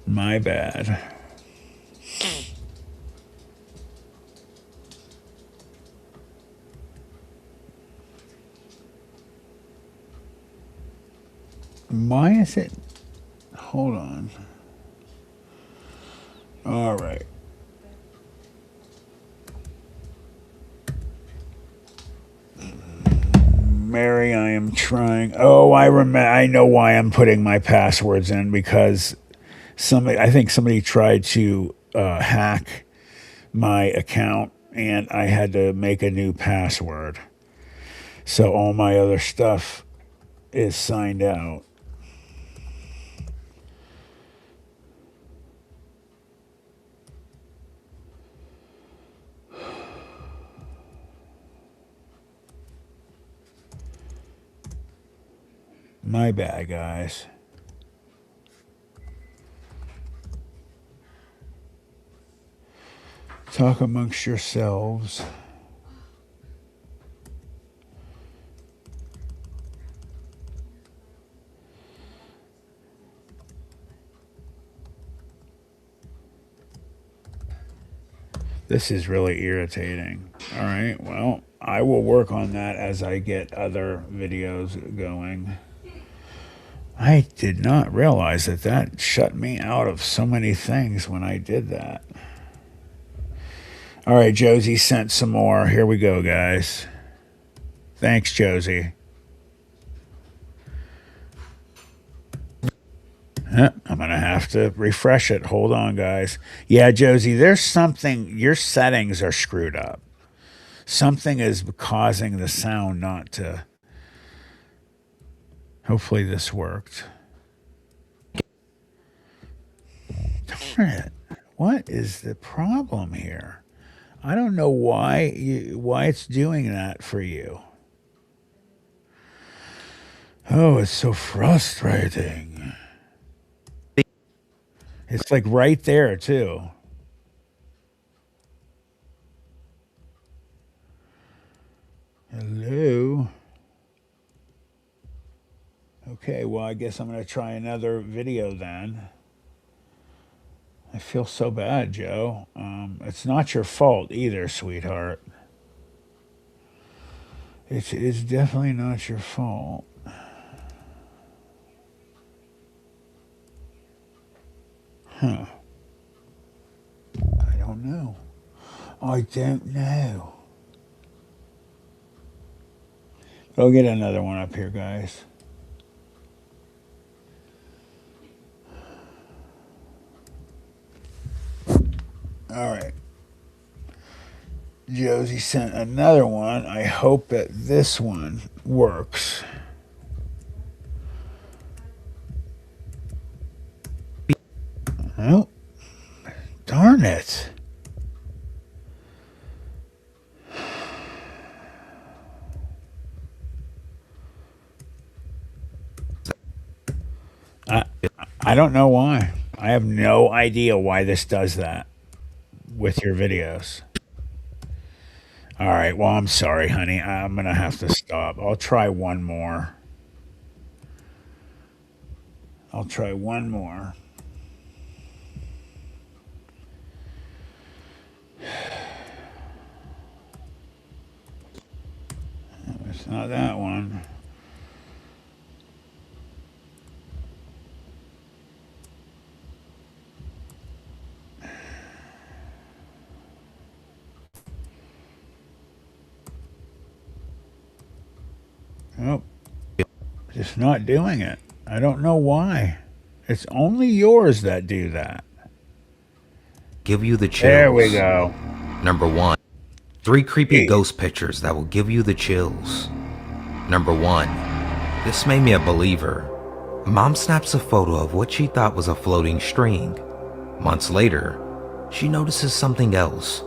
My bad. Why is it? Hold on. All right. Mary, I am trying. Oh, I remember. I know why I'm putting my passwords in, because I think somebody tried to hack my account, and I had to make a new password. So all my other stuff is signed out. My bad, guys. Talk amongst yourselves. This is really irritating. All right, well, I will work on that as I get other videos going. I did not realize that that shut me out of so many things when I did that. All right, Josie sent some more. Here we go, guys. Thanks, Josie. I'm going to have to refresh it. Hold on, guys. Yeah, Josie, there's something. Your settings are screwed up. Something is causing the sound not to. Hopefully, this worked. Darn it. What is the problem here? I don't know why it's doing that for you. Oh, it's so frustrating. It's like right there, too. Hello. Okay, well, I guess I'm going to try another video then. I feel so bad, Joe. It's not your fault either, sweetheart. It is definitely not your fault. Huh. I don't know. I don't know. I'll get another one up here, guys. All right. Josie sent another one. I hope that this one works. Oh, darn it. I don't know why. I have no idea why this does that with your videos. All right. Well, I'm sorry, honey. I'm going to have to stop. I'll try one more. I'll try one more. It's not that one. Nope. Just not doing it. I don't know why. It's only yours that do that. Give you the chills. There we go. Number 1. 3 creepy ghost pictures that will give you the chills. Number 1. This made me a believer. Mom snaps a photo of what she thought was a floating string. Months later, she notices something else.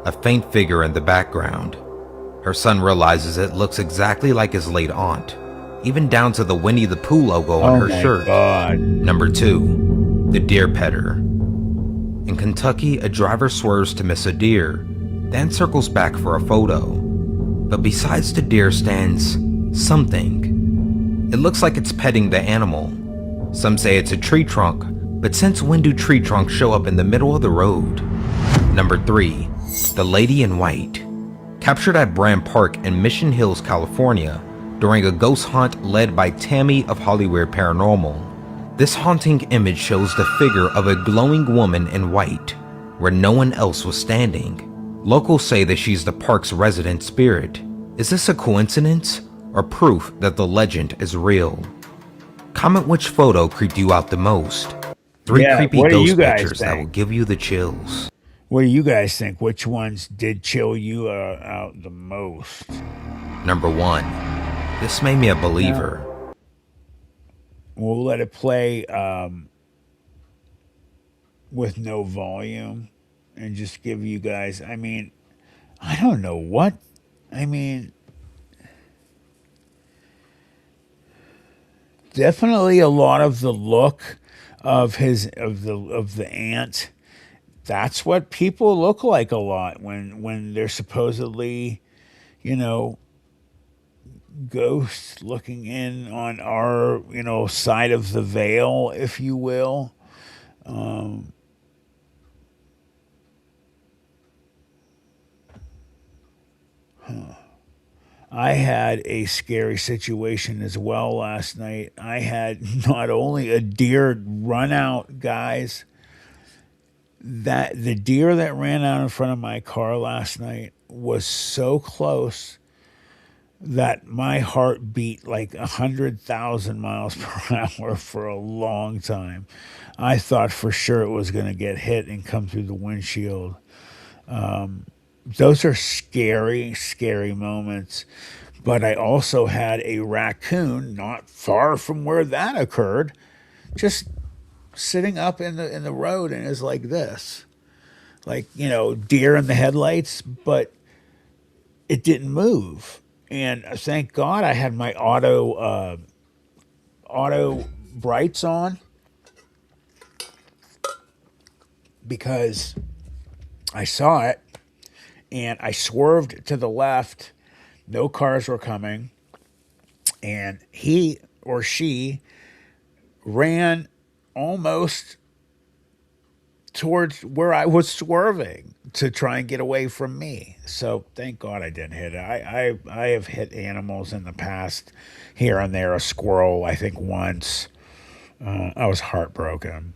A faint figure in the background. Her son realizes it looks exactly like his late aunt, even down to the Winnie the Pooh logo on her shirt. God. Number 2. The deer petter. In Kentucky, a driver swerves to miss a deer, then circles back for a photo. But besides the deer stands something. It looks like it's petting the animal. Some say it's a tree trunk, but since when do tree trunks show up in the middle of the road? Number 3. The lady in white. Captured at Brand Park in Mission Hills, California, during a ghost hunt led by Tammy of Hollywood Paranormal. This haunting image shows the figure of a glowing woman in white, where no one else was standing. Locals say that she's the park's resident spirit. Is this a coincidence, or proof that the legend is real? Comment which photo creeped you out the most. 3 creepy ghost pictures that will give you the chills. What do you guys think? Which ones did chill you out the most? Number 1. This made me a believer. We'll let it play with no volume and just give you guys, I mean, I don't know what, I mean, definitely a lot of the look of the ant. That's what people look like a lot when they're supposedly, you know, ghosts looking in on our, you know, side of the veil, if you will. I had a scary situation as well last night. I had not only a deer run out, guys, that the deer that ran out in front of my car last night was so close that my heart beat like 100,000 miles per hour for a long time. I thought for sure it was going to get hit and come through the windshield. Those are scary, scary moments. But I also had a raccoon not far from where that occurred, just sitting up in the road and is like this, like deer in the headlights, but it didn't move. And thank God I had my auto brights on, because I saw it and I swerved to the left. No cars were coming, and he or she ran almost towards where I was swerving to try and get away from me. So thank God I didn't hit it. I have hit animals in the past, here and there. A squirrel, I think, once. I was heartbroken.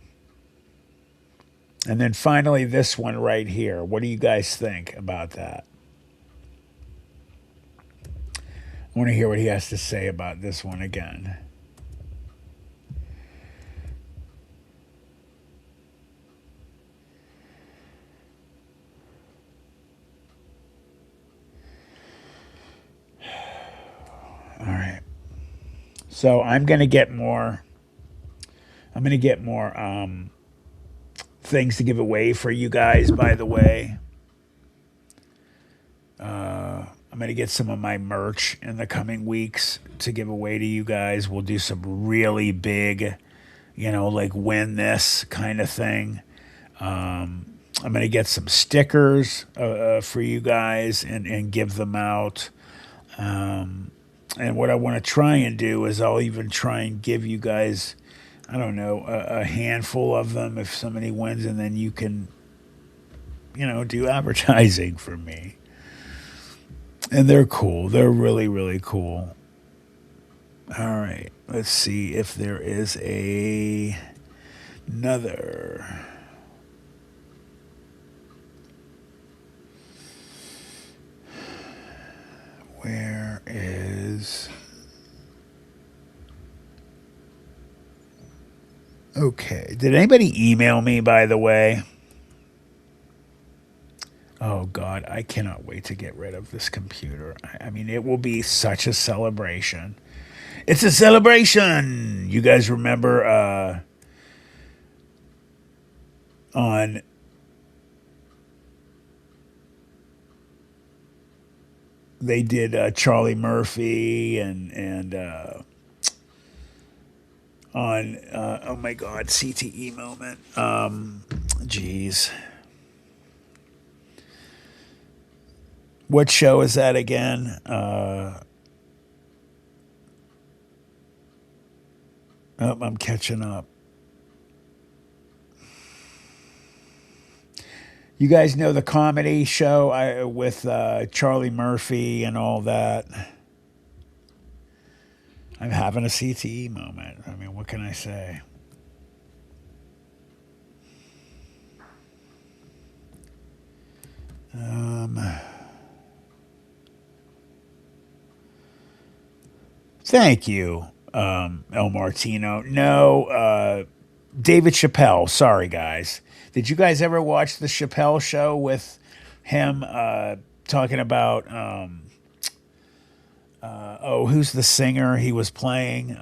And then finally, this one right here. What do you guys think about that? I want to hear what he has to say about this one again. All right. So I'm going to get more. I'm going to get more things to give away for you guys, by the way. I'm going to get some of my merch in the coming weeks to give away to you guys. We'll do some really big, like win this kind of thing. I'm going to get some stickers for you guys and give them out. And what I want to try and do is I'll even try and give you guys, I don't know, a handful of them if somebody wins, and then you can, do advertising for me. And they're cool. They're really, really cool. All right. Let's see if there is another. Where is... Okay. Did anybody email me, by the way? Oh, God. I cannot wait to get rid of this computer. I mean, it will be such a celebration. It's a celebration! You guys remember on... They did Charlie Murphy and on oh my God, CTE moment. Geez, what show is that again? Oh, I'm catching up. You guys know the comedy show with Charlie Murphy and all that? I'm having a CTE moment. I mean, what can I say? Thank you, El Martino. No, David Chappelle. Sorry, guys. Did you guys ever watch the Chappelle show with him talking about, who's the singer he was playing?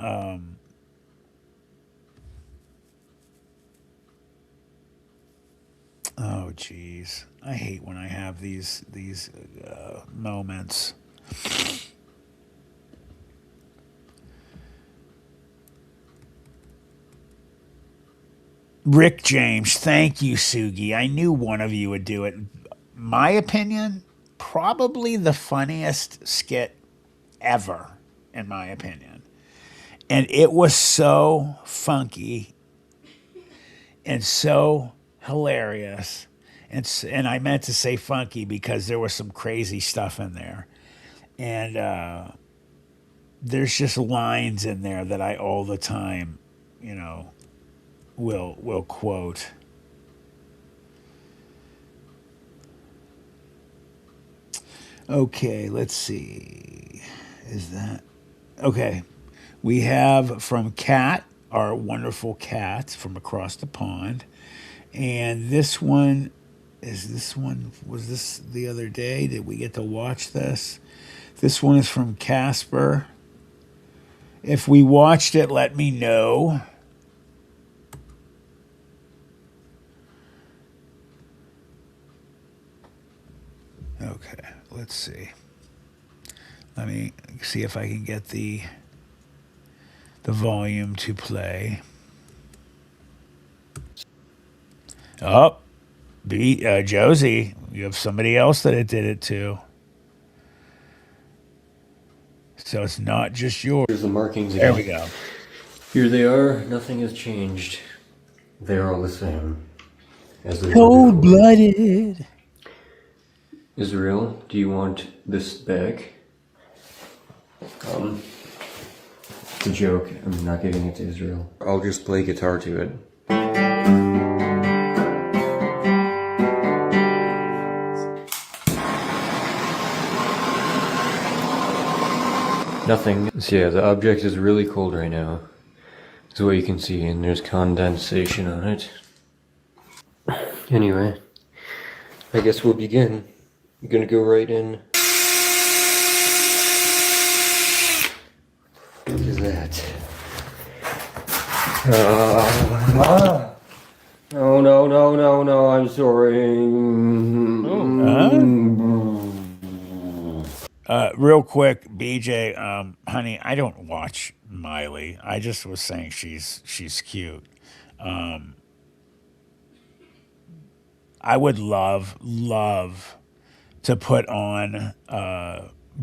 Oh, geez. I hate when I have these moments. Rick James, thank you, Sugi. I knew one of you would do it. My opinion, probably the funniest skit ever, in my opinion. And it was so funky and so hilarious. And I meant to say funky because there was some crazy stuff in there. and there's just lines in there that I all the time, will quote. Okay, let's see. Is that okay? We have from Kat, our wonderful cat from across the pond, and this one was this the other day? Did we get to watch this? This one is from Casper. If we watched it, let me know. Okay, let's see. Let me see if I can get the volume to play. Oh, Josie, you have somebody else that it did it to. So it's not just yours. Here's the markings There again. we go. Here they are. Nothing has changed. They're all the same. As they were Cold before. blooded. Israel, do you want this back? It's a joke. I'm not giving it to Israel. I'll just play guitar to it. Nothing. So yeah, the object is really cold right now. That's what you can see, and there's condensation on it. Anyway, I guess we'll begin. I'm gonna go right in. What is that? Oh no, I'm sorry. Real quick, BJ, honey, I don't watch Miley. I just was saying she's cute. I would love to put on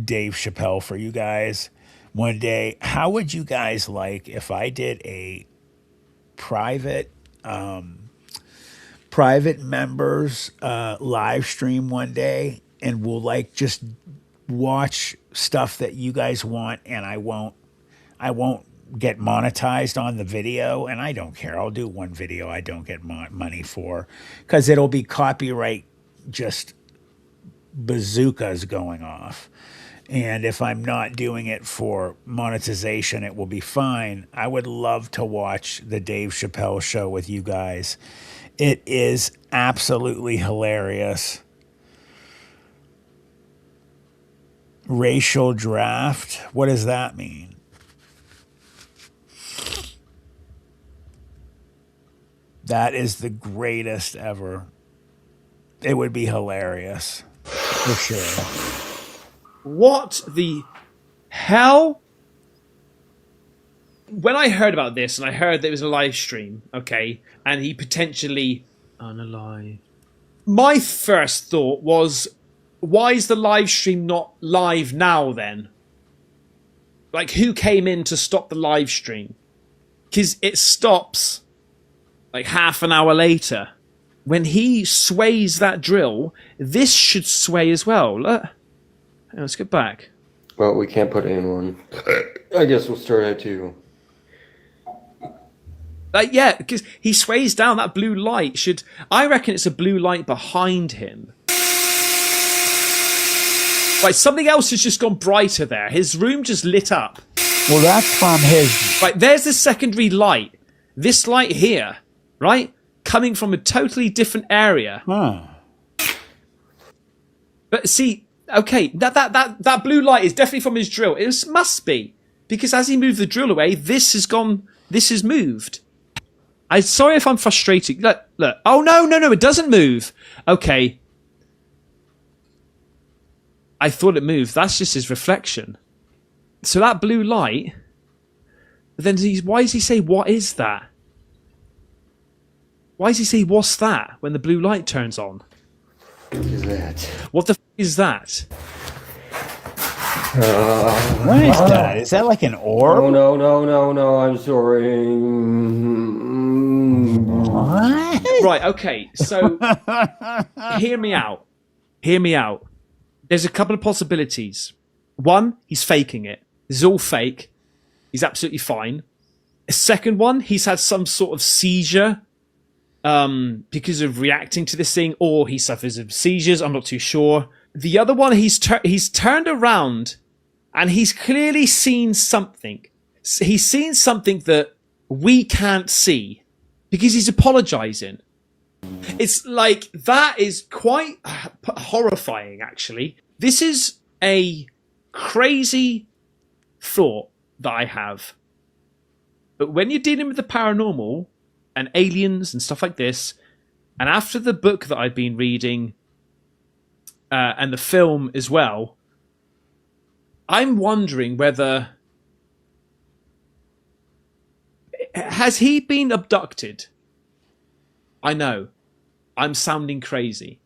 Dave Chappelle for you guys one day. How would you guys like if I did a private members live stream one day, and we'll like just watch stuff that you guys want, and I won't get monetized on the video, and I don't care. I'll do one video I don't get money for, because it'll be copyright just bazookas going off. And if I'm not doing it for monetization, it will be fine. I would love to watch the Dave Chappelle show with you guys. It is absolutely hilarious. Racial draft? What does that mean? That is the greatest ever. It would be hilarious. For sure. What the hell? When I heard about this, and I heard that it was a live stream, okay, and he potentially unalive. My first thought was, why is the live stream not live now then? Like, who came in to stop the live stream? Because it stops like half an hour later. When he sways that drill, this should sway as well. Look. Let's get back. Well, we can't put it in one. I guess we'll start at 2. Yeah, because he sways down. That blue light should... I reckon it's a blue light behind him. Right, something else has just gone brighter there. His room just lit up. Well, that's from his... Right, there's the secondary light. This light here, right? Coming from a totally different area. Huh. But see... Okay, that blue light is definitely from his drill. It must be. Because as he moved the drill away, this has gone... This has moved. I'm sorry if I'm frustrated. Look. Oh, no, it doesn't move. Okay. I thought it moved. That's just his reflection. So that blue light... Then why does he say, what is that? Why does he say, what's that? When the blue light turns on? What is that? What the f*** is that? What is that? Is that like an orb? Oh, no, I'm sorry. What? Right, okay, so hear me out. There's a couple of possibilities. One, he's faking it. This is all fake. He's absolutely fine. A second one, he's had some sort of seizure because of reacting to this thing, or he suffers of seizures. I'm not too sure. The other one, he's turned around and he's clearly seen something. He's seen something that we can't see because he's apologizing. It's like, that is quite horrifying, actually. This is a crazy thought that I have. But when you're dealing with the paranormal and aliens and stuff like this, and after the book that I've been reading and the film as well, I'm wondering whether... Has he been abducted? I know, I'm sounding crazy.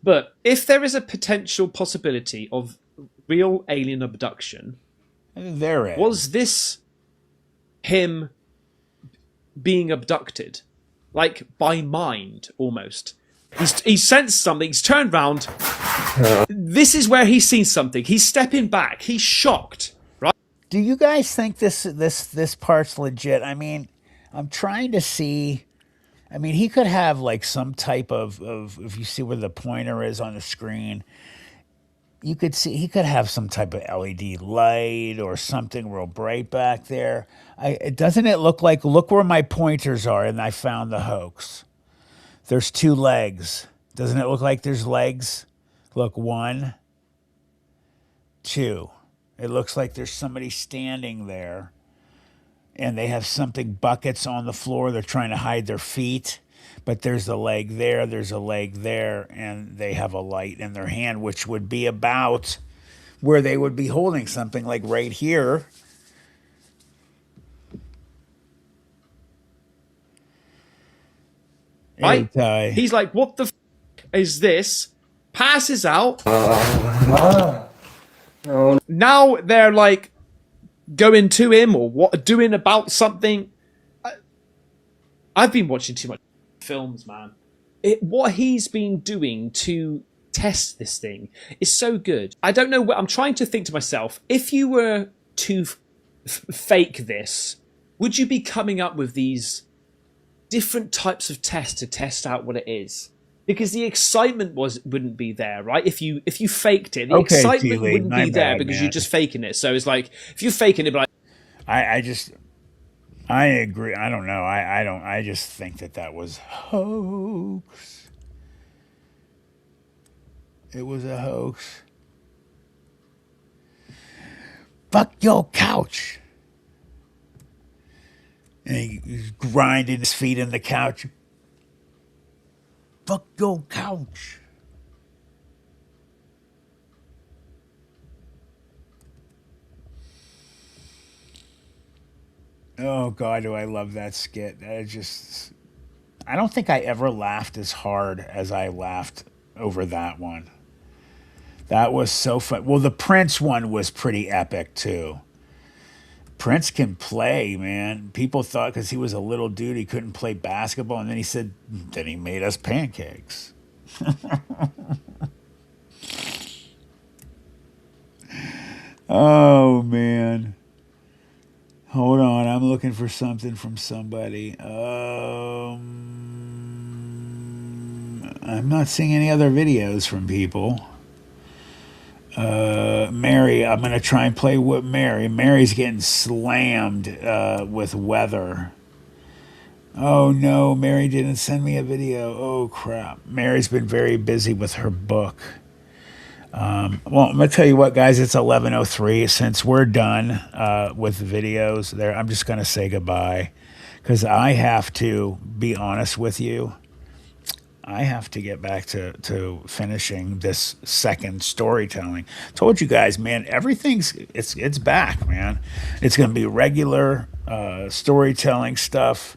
But if there is a potential possibility of real alien abduction, there is. Was this him being abducted? Like, by mind, almost. He's sensed something, he's turned round. This is where he's seen something. He's stepping back. He's shocked, right? Do you guys think this part's legit? I mean, I'm trying to see. I mean, he could have like some type of if you see where the pointer is on the screen, you could see he could have some type of LED light or something real bright back there. Doesn't it look like, look where my pointers are, and I found the hoax. There's two legs. Doesn't it look like there's legs? Look, 1, 2. It looks like there's somebody standing there, and they have something, buckets on the floor. They're trying to hide their feet, but there's a leg there, there's a leg there, and they have a light in their hand, which would be about where they would be holding something, like right here. Right? He's like, what the f*** is this? Passes out. Now they're like going to him or what, doing about something. I've been watching too much films, man. What he's been doing to test this thing is so good. I don't know. I'm trying to think to myself, if you were to fake this, would you be coming up with these different types of tests to test out what it is? Because the excitement wouldn't be there, right? If you faked it, the excitement wouldn't be there because you're just faking it. So it's like, if you're faking it, like, I agree. I don't know. I just think that was hoax. It was a hoax. Fuck your couch. And he's grinding his feet in the couch. Fuck your couch. Oh, God, do I love that skit. I don't think I ever laughed as hard as I laughed over that one. That was so fun. Well, the Prince one was pretty epic, too. Prince can play, man. People thought because he was a little dude, he couldn't play basketball. And then he said, then he made us pancakes. Oh, man. Hold on. I'm looking for something from somebody. I'm not seeing any other videos from people. Mary, I'm going to try and play with Mary. Mary's getting slammed with weather. Oh, no, Mary didn't send me a video. Oh, crap. Mary's been very busy with her book. Well, I'm going to tell you what, guys, it's 11:03. Since we're done with the videos there, I'm just going to say goodbye because I have to be honest with you. I have to get back to finishing this second storytelling. Told you guys, man, it's back, man. It's going to be regular storytelling stuff,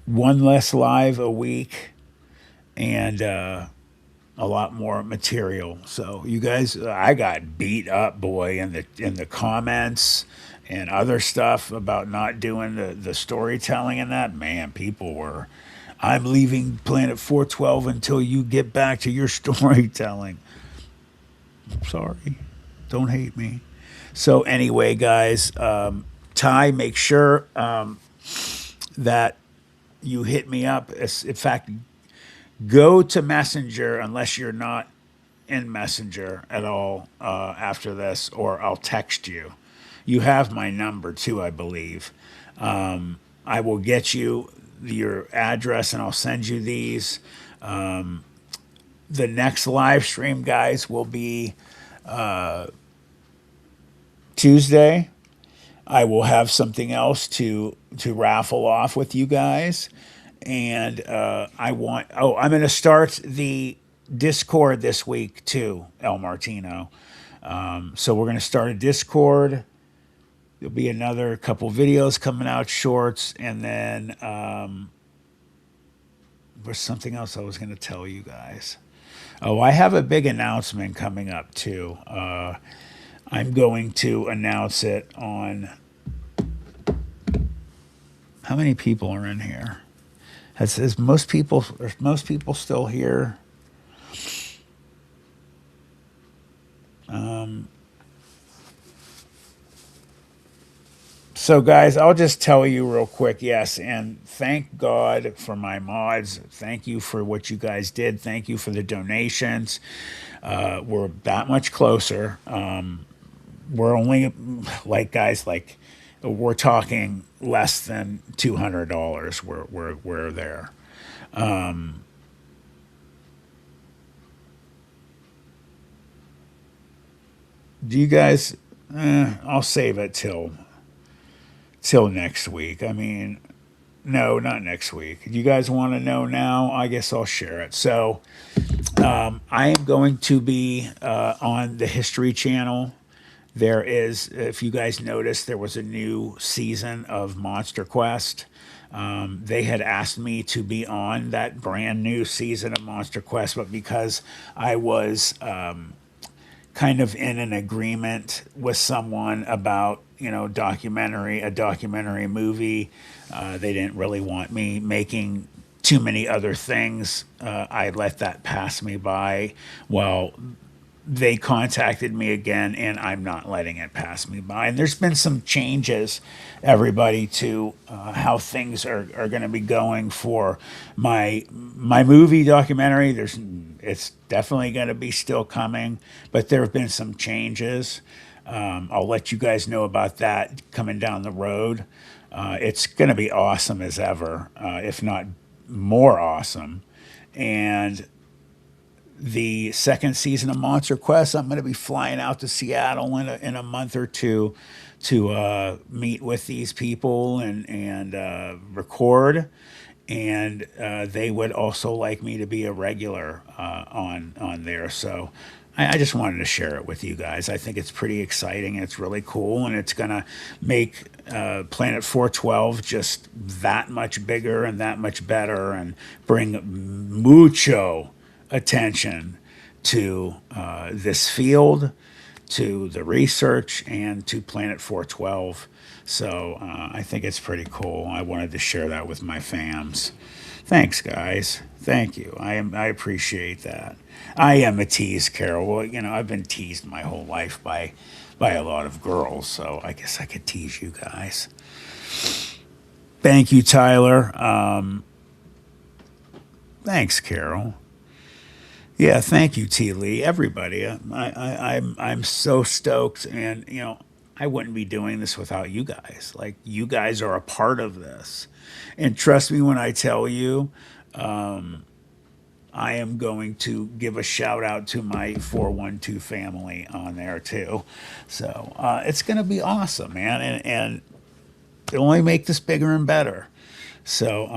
one less live a week, and a lot more material. So you guys, I got beat up, boy, in the comments and other stuff about not doing the storytelling and that. Man, people were... I'm leaving Planet 412 until you get back to your storytelling. Sorry. Don't hate me. So anyway, guys, Ty, make sure that you hit me up. In fact, go to Messenger unless you're not in Messenger at all after this, or I'll text you. You have my number too, I believe. I will get you your address and I'll send you these. The next live stream, guys, will be Tuesday. I will have something else to raffle off with you guys, and I'm going to start the Discord this week too, El Martino. So we're going to start a Discord. There'll be another couple videos coming out, shorts, and then there's something else I was going to tell you guys. Oh, I have a big announcement coming up too. I'm going to announce it on. How many people are in here? Is most people? Are most people still here? So, guys, I'll just tell you real quick. Yes, and thank God for my mods. Thank you for what you guys did. Thank you for the donations. We're that much closer. We're only guys, we're talking less than $200. We're there. Do you guys? I'll save it till next week. I mean, no, not next week. Do you guys want to know now? I guess I'll share it. So, I am going to be on the History Channel. There is, if you guys noticed, there was a new season of Monster Quest. They had asked me to be on that brand new season of Monster Quest, but because I was kind of in an agreement with someone about, a documentary movie, they didn't really want me making too many other things. I let that pass me by. Well, they contacted me again, and I'm not letting it pass me by. And there's been some changes, everybody, to how things are going to be going for my movie documentary. It's definitely going to be still coming, but there have been some changes. I'll let you guys know about that coming down the road. It's going to be awesome as ever, if not more awesome. And the second season of Monster Quest, I'm going to be flying out to Seattle in a month or two to meet with these people and record. And they would also like me to be a regular on there. So I just wanted to share it with you guys. I think it's pretty exciting. It's really cool, and it's going to make Planet 412 just that much bigger and that much better, and bring mucho attention to this field, to the research, and to Planet 412. So I think it's pretty cool. I wanted to share that with my fams. Thanks, guys. Thank you. I appreciate that. I am a tease, Carol. Well, I've been teased my whole life by a lot of girls, so I guess I could tease you guys. Thank you, Tyler. Thanks, Carol. Yeah, thank you, T. Lee. Everybody, I'm so stoked, and I wouldn't be doing this without you guys. Like, you guys are a part of this, and trust me when I tell you, I am going to give a shout out to my 412 family on there too. So it's going to be awesome, man, and it'll only make this bigger and better. So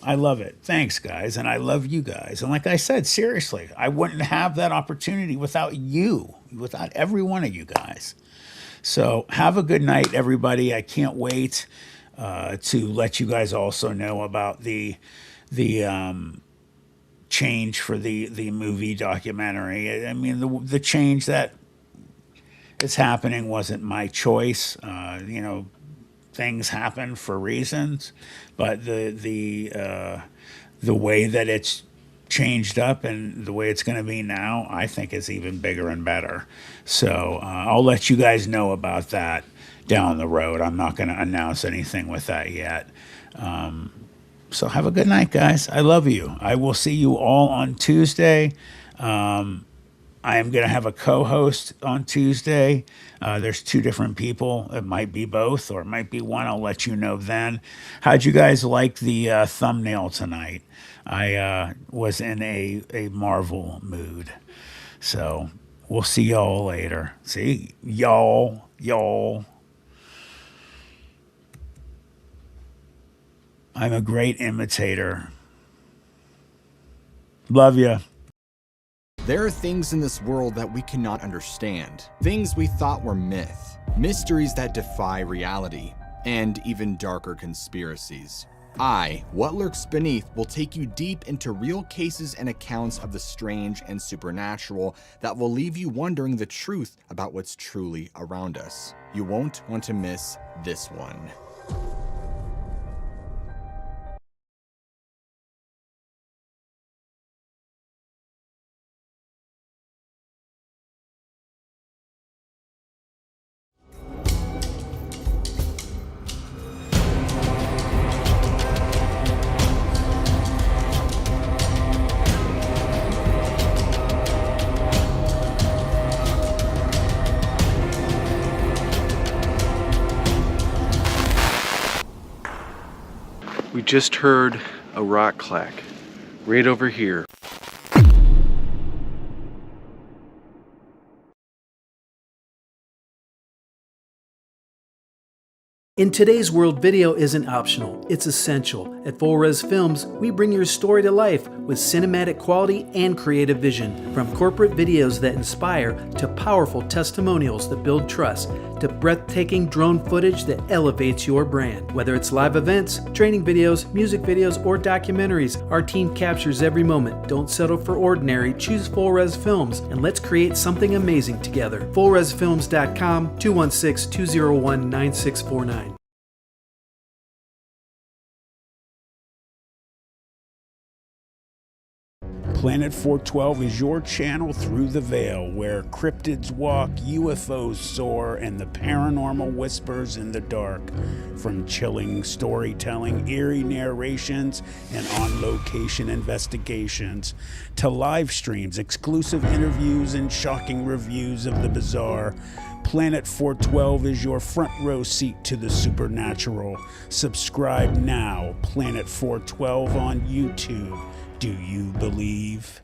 I love it. Thanks, guys. And I love you guys. And like I said, seriously, I wouldn't have that opportunity without you, without every one of you guys. So have a good night, everybody. I can't wait to let you guys also know about the change for the movie documentary. I mean, the change that is happening wasn't my choice. Things happen for reasons, but the way that it's changed up, and the way it's going to be now, I think is even bigger and better. So I'll let you guys know about that down the road. I'm not going to announce anything with that yet. So have a good night, guys. I love you. I will see you all on Tuesday. I am going to have a co-host on Tuesday. There's 2 different people. It might be both, or it might be one. I'll let you know then. How'd you guys like the thumbnail tonight? I was in a Marvel mood. So we'll see y'all later. See? Y'all. I'm a great imitator. Love ya. There are things in this world that we cannot understand. Things we thought were myth. Mysteries that defy reality. And even darker conspiracies. What Lurks Beneath will take you deep into real cases and accounts of the strange and supernatural that will leave you wondering the truth about what's truly around us. You won't want to miss this one. We just heard a rock clack right over here. In today's world, video isn't optional, it's essential. At Full Res Films, we bring your story to life with cinematic quality and creative vision. From corporate videos that inspire, to powerful testimonials that build trust, to breathtaking drone footage that elevates your brand. Whether it's live events, training videos, music videos, or documentaries, our team captures every moment. Don't settle for ordinary, choose Full Res Films, and let's create something amazing together. FullResFilms.com, 216-201-9649. Planet 412 is your channel through the veil, where cryptids walk, UFOs soar, and the paranormal whispers in the dark. From chilling storytelling, eerie narrations, and on-location investigations, to live streams, exclusive interviews, and shocking reviews of the bizarre, Planet 412 is your front row seat to the supernatural. Subscribe now, Planet 412 on YouTube. Do you believe?